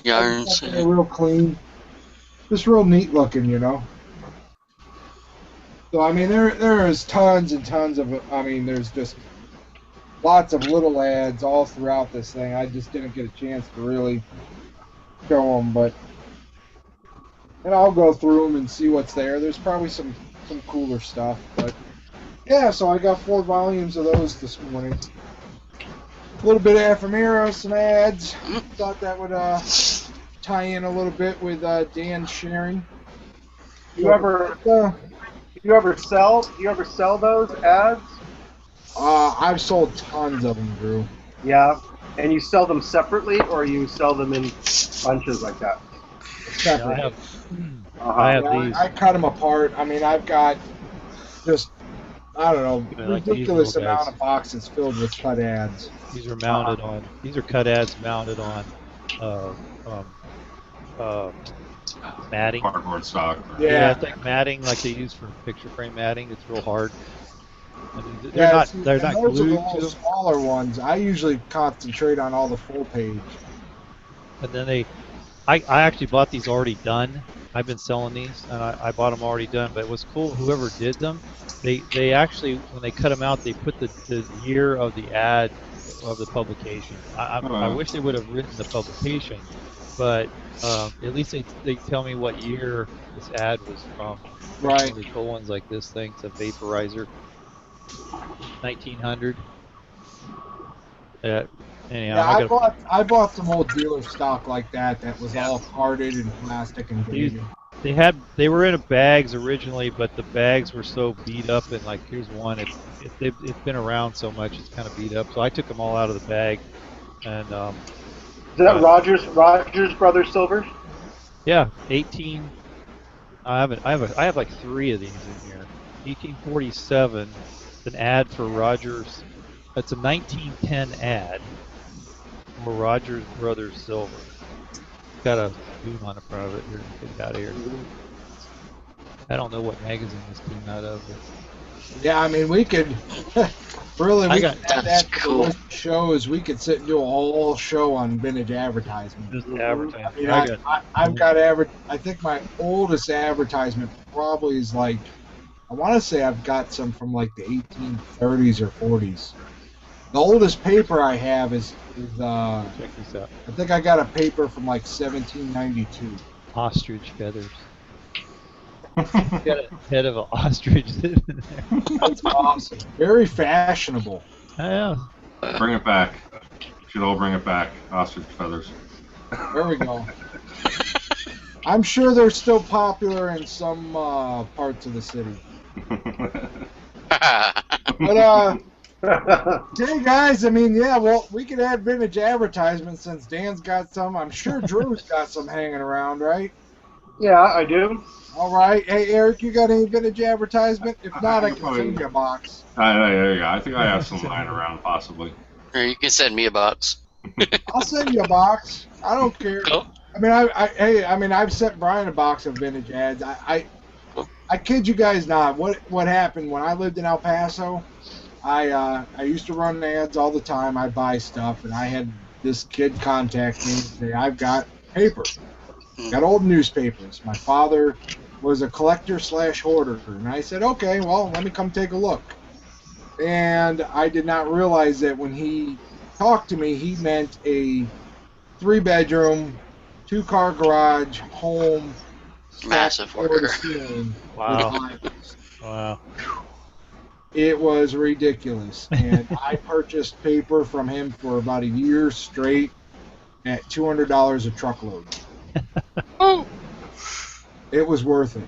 Yarns. Something real clean, just real neat looking, So I mean, there is tons and tons of it. I mean, there's just lots of little ads all throughout this thing. I just didn't get a chance to really show them, and I'll go through them and see what's there. There's probably some cooler stuff, but yeah. So I got 4 volumes of those this morning. A little bit of Ephemera, some ads. Thought that would tie in a little bit with Dan sharing. You ever sell those ads? I've sold tons of them, Drew. Yeah. And you sell them separately, or you sell them in bunches like that? Separate. I Uh-huh. have Yeah, these. I cut them apart. I mean, I've got just, I don't know, Yeah, like these ridiculous little amount guys. of boxes filled with cut ads. These are mounted on. These are cut ads mounted on uh, um, uh, matting. Cardboard stock. Right? Yeah. It's like matting, like they use for picture frame matting. It's real hard. I mean, they're Yeah, not. see, They're and not those are the glued little to them. smaller ones. I usually concentrate on all the full page. And then I actually bought these already done. I've been selling these, and I bought them already done. But it was cool. Whoever did them, they actually, when they cut them out, they put the year of the ad of the publication. I wish they would have written the publication, but at least they tell me what year this ad was from. Right. Really cool ones like this thing. It's a vaporizer, 1900. Anyhow, Yeah, I'm not gonna. I bought some old dealer stock like that was all carded and plastic and These- dated. They were in bags originally, but the bags were so beat up, and like here's one. It's been around so much, it's kind of beat up. So I took them all out of the bag, and Is that Rogers Brothers Silvers? yeah, 18. I have like 3 of these in here. 1847, an ad for Rogers. It's a 1910 ad for Rogers Brothers Silver. It's got a spoon on the front of it. Here, get it out of here. I don't know what magazine this came out of. But Yeah, I mean, we could really I we got- could add That's that to cool. the list of shows. We could sit and do a whole show on vintage advertisement. just I advertising. mean, I got I've got I think my oldest advertisement probably is like, I want to say I've got some from like the 1830s or 40s. The oldest paper I have is check this out. I think I got a paper from like 1792. Ostrich feathers. Got a head of an ostrich sitting in there. That's awesome. Very fashionable. Yeah. Bring it back. Should all bring it back. Ostrich feathers. There we go. I'm sure they're still popular in some parts of the city. But hey guys, I mean, yeah, well, we could add vintage advertisements since Dan's got some. I'm sure Drew's got some hanging around, right? Yeah, I do. All right. Hey, Eric, you got any vintage advertisement? If not, I can Probably- send you a box. There you go. I think I have some lying around, possibly. Or you can send me a box. I'll send you a box. I don't care. Cool. I mean, I've sent Brian a box of vintage ads. I kid you guys not. What happened when I lived in El Paso? I used to run ads all the time. I buy stuff, and I had this kid contact me and say, I've got paper. Got old newspapers. My father was a collector/hoarder, and I said, okay, well, let me come take a look. And I did not realize that when he talked to me, he meant a 3-bedroom, 2-car garage home, Massive floor to order. ceiling Wow. with Bibles. Wow. It was ridiculous, and I purchased paper from him for about a year straight at $200 a truckload. Oh. It was worth it.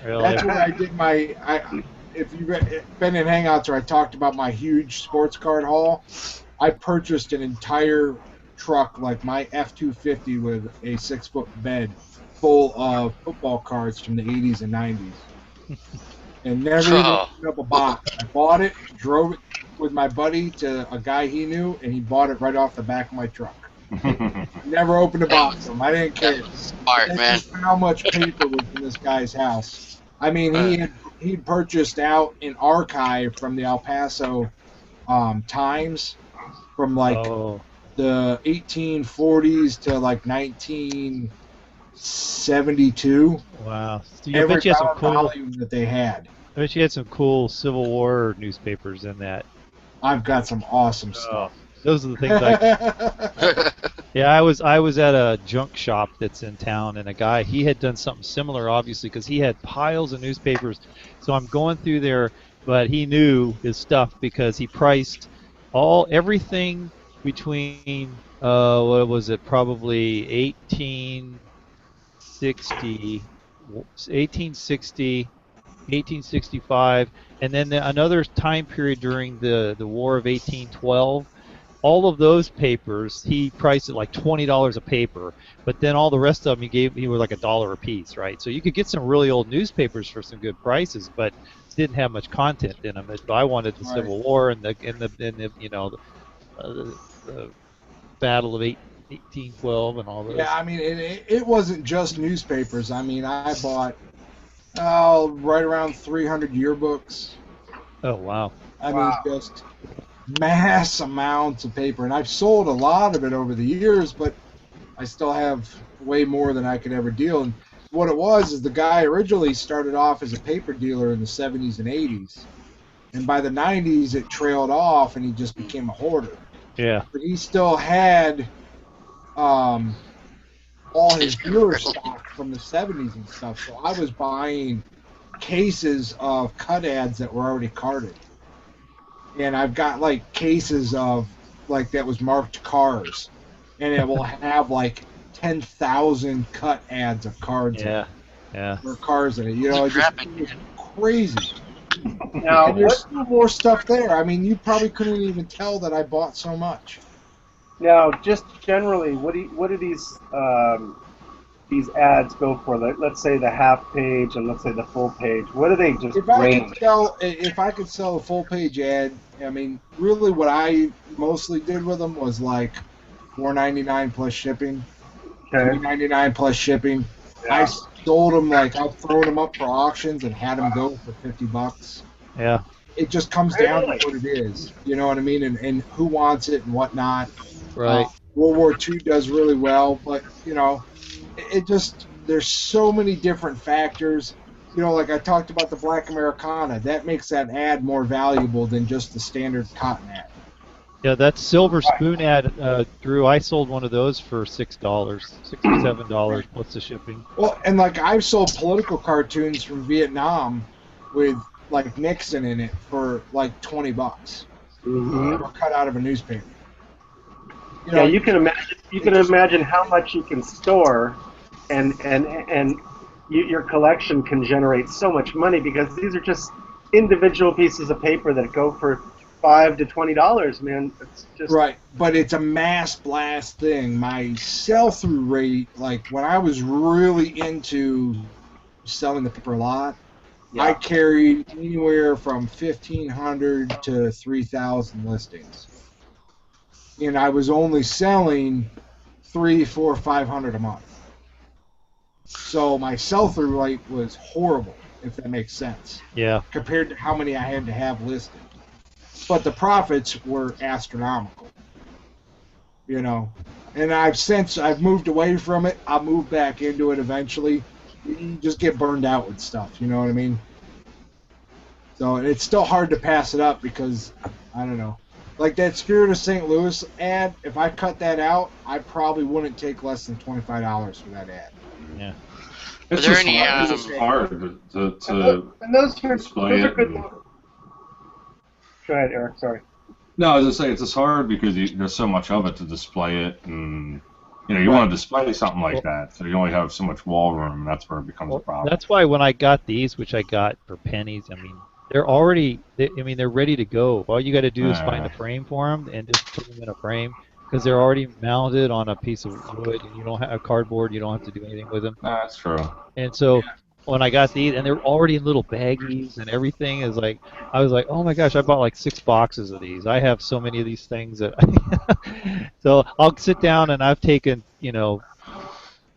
Really? That's where I did if you've been in Hangouts where I talked about my huge sports card haul, I purchased an entire truck, like my F-250 with a 6-foot bed full of football cards from the 80s and 90s. And never even opened up a box. I bought it, drove it with my buddy to a guy he knew, and he bought it right off the back of my truck. Never opened a box. I didn't care. Smart, That's man. just how much paper was in this guy's house. I mean, he'd purchased out an archive from the El Paso Times from like Oh. the 1840s to like 1972. Wow. So I Every bet you had some cool. volume that they had. I bet you had some cool Civil War newspapers in that. I've got some awesome Oh, stuff. those are the things I. Yeah, I was at a junk shop that's in town, and a guy, he had done something similar, obviously, because he had piles of newspapers. So I'm going through there, but he knew his stuff because he priced everything between what was it, probably 1860 1860, 1865, and then another time period during the War of 1812. All of those papers he priced at like $20 a paper, but then all the rest of them he were like $1 a piece, right? So you could get some really old newspapers for some good prices, but didn't have much content in them. If I wanted the Civil War and the you know the Battle of 1812 and all those. Yeah, I mean, it wasn't just newspapers. I mean, I bought right around 300 yearbooks. Oh wow! I mean, just mass amounts of paper, and I've sold a lot of it over the years, but I still have way more than I could ever deal. And what it was is the guy originally started off as a paper dealer in the 70s and 80s, and by the 90s it trailed off, and he just became a hoarder. Yeah. But he still had all his dealer stock from the 70s and stuff. So I was buying cases of cut ads that were already carded. And I've got like cases of like that was marked cars. And it will have like 10,000 cut ads of cards in it. Yeah. Or cars in it. You know, it's just crazy. Now, And there's still more stuff there. I mean, you probably couldn't even tell that I bought so much. Now, just generally, what do these ads go for? Let's say the half page and let's say the full page. What do they just range? If I could sell a full page ad, I mean, really, what I mostly did with them was like $4.99 plus shipping, $3.99 plus shipping. Yeah. I sold them like I've thrown them up for auctions and had them go for $50. Yeah. It just comes down to what it is. You know what I mean? And who wants it and whatnot. Right. World War II does really well, but, you know, it just, there's so many different factors. You know, like I talked about the Black Americana. That makes that ad more valuable than just the standard cotton ad. Yeah, that silver spoon ad, Drew, I sold one of those for $6, $6 or $7 plus the shipping. Well, and like I've sold political cartoons from Vietnam with like Nixon in it for like $20. Mm-hmm. Or cut out of a newspaper. You know, yeah, you can imagine. You can imagine how much you can store, and your collection can generate so much money because these are just individual pieces of paper that go for $5 to $20, man. It's just right, but it's a mass blast thing. My sell-through rate, like when I was really into selling the paper a lot, I carried anywhere from 1,500 to 3,000 listings. And I was only selling 300, 400, 500 a month. So my sell-through rate was horrible, if that makes sense. Yeah. Compared to how many I had to have listed. But the profits were astronomical. You know. And I've moved away from it. I'll move back into it eventually. You just get burned out with stuff, you know what I mean? So it's still hard to pass it up because, I don't know. Like that Spirit of St. Louis ad, if I cut that out, I probably wouldn't take less than $25 for that ad. Yeah. It's just hard to and those are it. good. Go ahead, Eric. Sorry. No, I was just saying it's just hard because there's so much of it to display it, and you want to display something like that, so you only have so much wall room, and that's where it becomes a problem. That's why when I got these, which I got for pennies, I mean, they're already, they're ready to go. All you got to do is find a frame for them and just put them in a frame because they're already mounted on a piece of wood, and you don't have a cardboard. You don't have to do anything with them. That's true. And so when I got these, and they're already in little baggies and everything, is like I was like, oh my gosh, I bought like 6 boxes of these. I have so many of these things that. So I'll sit down and I've taken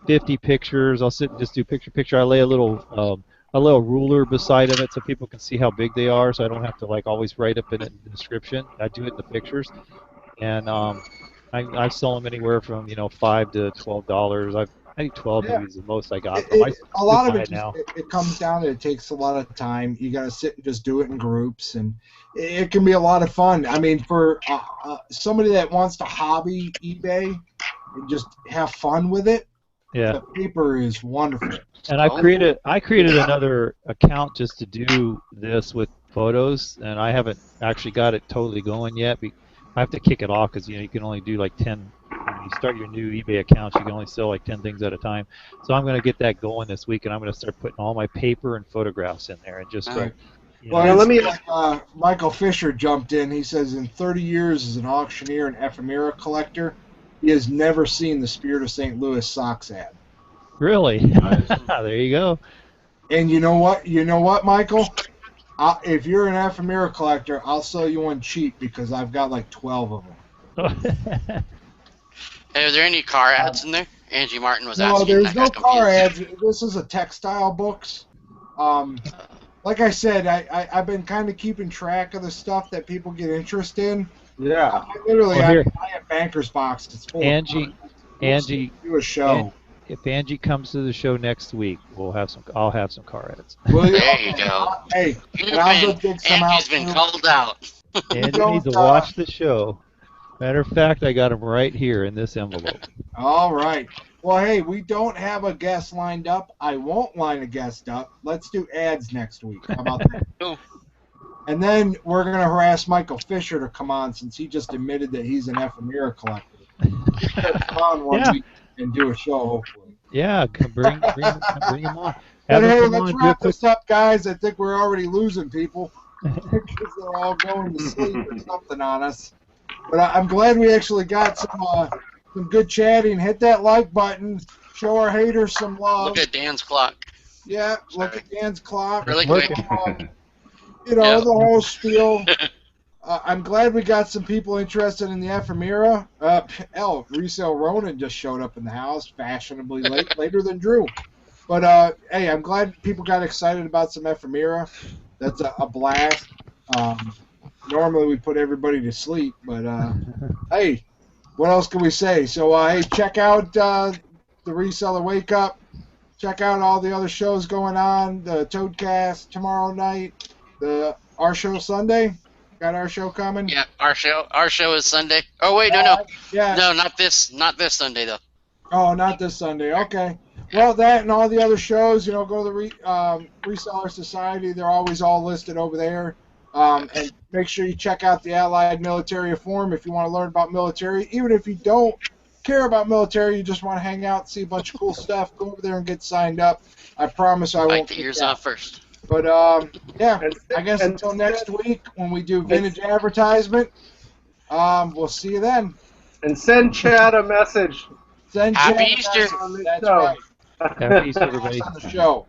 50 pictures. I'll sit and just do picture. I lay a little ruler beside of it so people can see how big they are, so I don't have to like always write up in the description. I do it in the pictures, and I sell them anywhere from $5 to $12. I think 12 maybe is the most I got. A lot of it comes down to it takes a lot of time. You got to sit and just do it in groups, and it can be a lot of fun. I mean, for somebody that wants to hobby eBay and just have fun with it, the paper is wonderful. And I created another account just to do this with photos, and I haven't actually got it totally going yet. I have to kick it off because you can only do like 10 when you start your new eBay account, you can only sell like 10 things at a time. So I'm going to get that going this week, and I'm going to start putting all my paper and photographs in there, and just Right. you Well, know, let me- Michael Fisher jumped in. He says in 30 years as an auctioneer and ephemera collector, he has never seen the Spirit of St. Louis socks ad. really. Nice. There you go. And you know what? You know what, Michael? If you're an ephemera collector, I'll sell you one cheap because I've got like 12 of them. Hey, are there any car ads in there? Angie Martin was No, asking. there's I no got car ads. confused. This is a textile books. Like I said, I've been kind of keeping track of the stuff that people get interested in. Yeah. Well, here. I have banker's box. It's full Angie, of Angie, do a show. if Angie comes to the show next week, I'll have some car ads. Will you? There you go. Hey, You've and I'll go been, dig some Angie's out. been too. called out. Angie needs to watch the show. Matter of fact, I got them right here in this envelope. All right. Well, hey, we don't have a guest lined up. I won't line a guest up. Let's do ads next week. How about that? Cool. And then we're going to harass Michael Fisher to come on since he just admitted that he's an ephemera collector. He's gonna come on one week and do a show, hopefully. Yeah, bring him on. But Have him hey, come let's on, do a wrap quick. this up, guys. I think we're already losing people because they're all going to sleep or something on us. But I'm glad we actually got some good chatting. Hit that like button. Show our haters some love. Look at Dan's clock. Yeah, look at Dan's clock. Really Working. quick. You know, Yeah. the whole spiel. I'm glad we got some people interested in the ephemera. Resale Ronan just showed up in the house, fashionably later than Drew. But hey, I'm glad people got excited about some ephemera. That's a blast. Normally we put everybody to sleep, but hey, what else can we say? So hey, check out the Reseller Wake Up. Check out all the other shows going on. The Toadcast tomorrow night. Our show Sunday. Got our show coming. Yeah, our show is Sunday. Oh wait, no, Yeah. no, not this Sunday though. Oh, not this Sunday. Okay. Well, that and all the other shows, go to the Reseller Society. They're always all listed over there. And make sure you check out the Allied Military Forum if you want to learn about military. Even if you don't care about military, you just want to hang out, see a bunch of cool stuff, go over there and get signed up. I promise I won't. Bite the ears off first. But yeah, I guess until next week when we do vintage advertisement, we'll see you then. And send Chad a message. Send Happy Chad Easter. on this That's show. right. Happy Easter, everybody. On the show.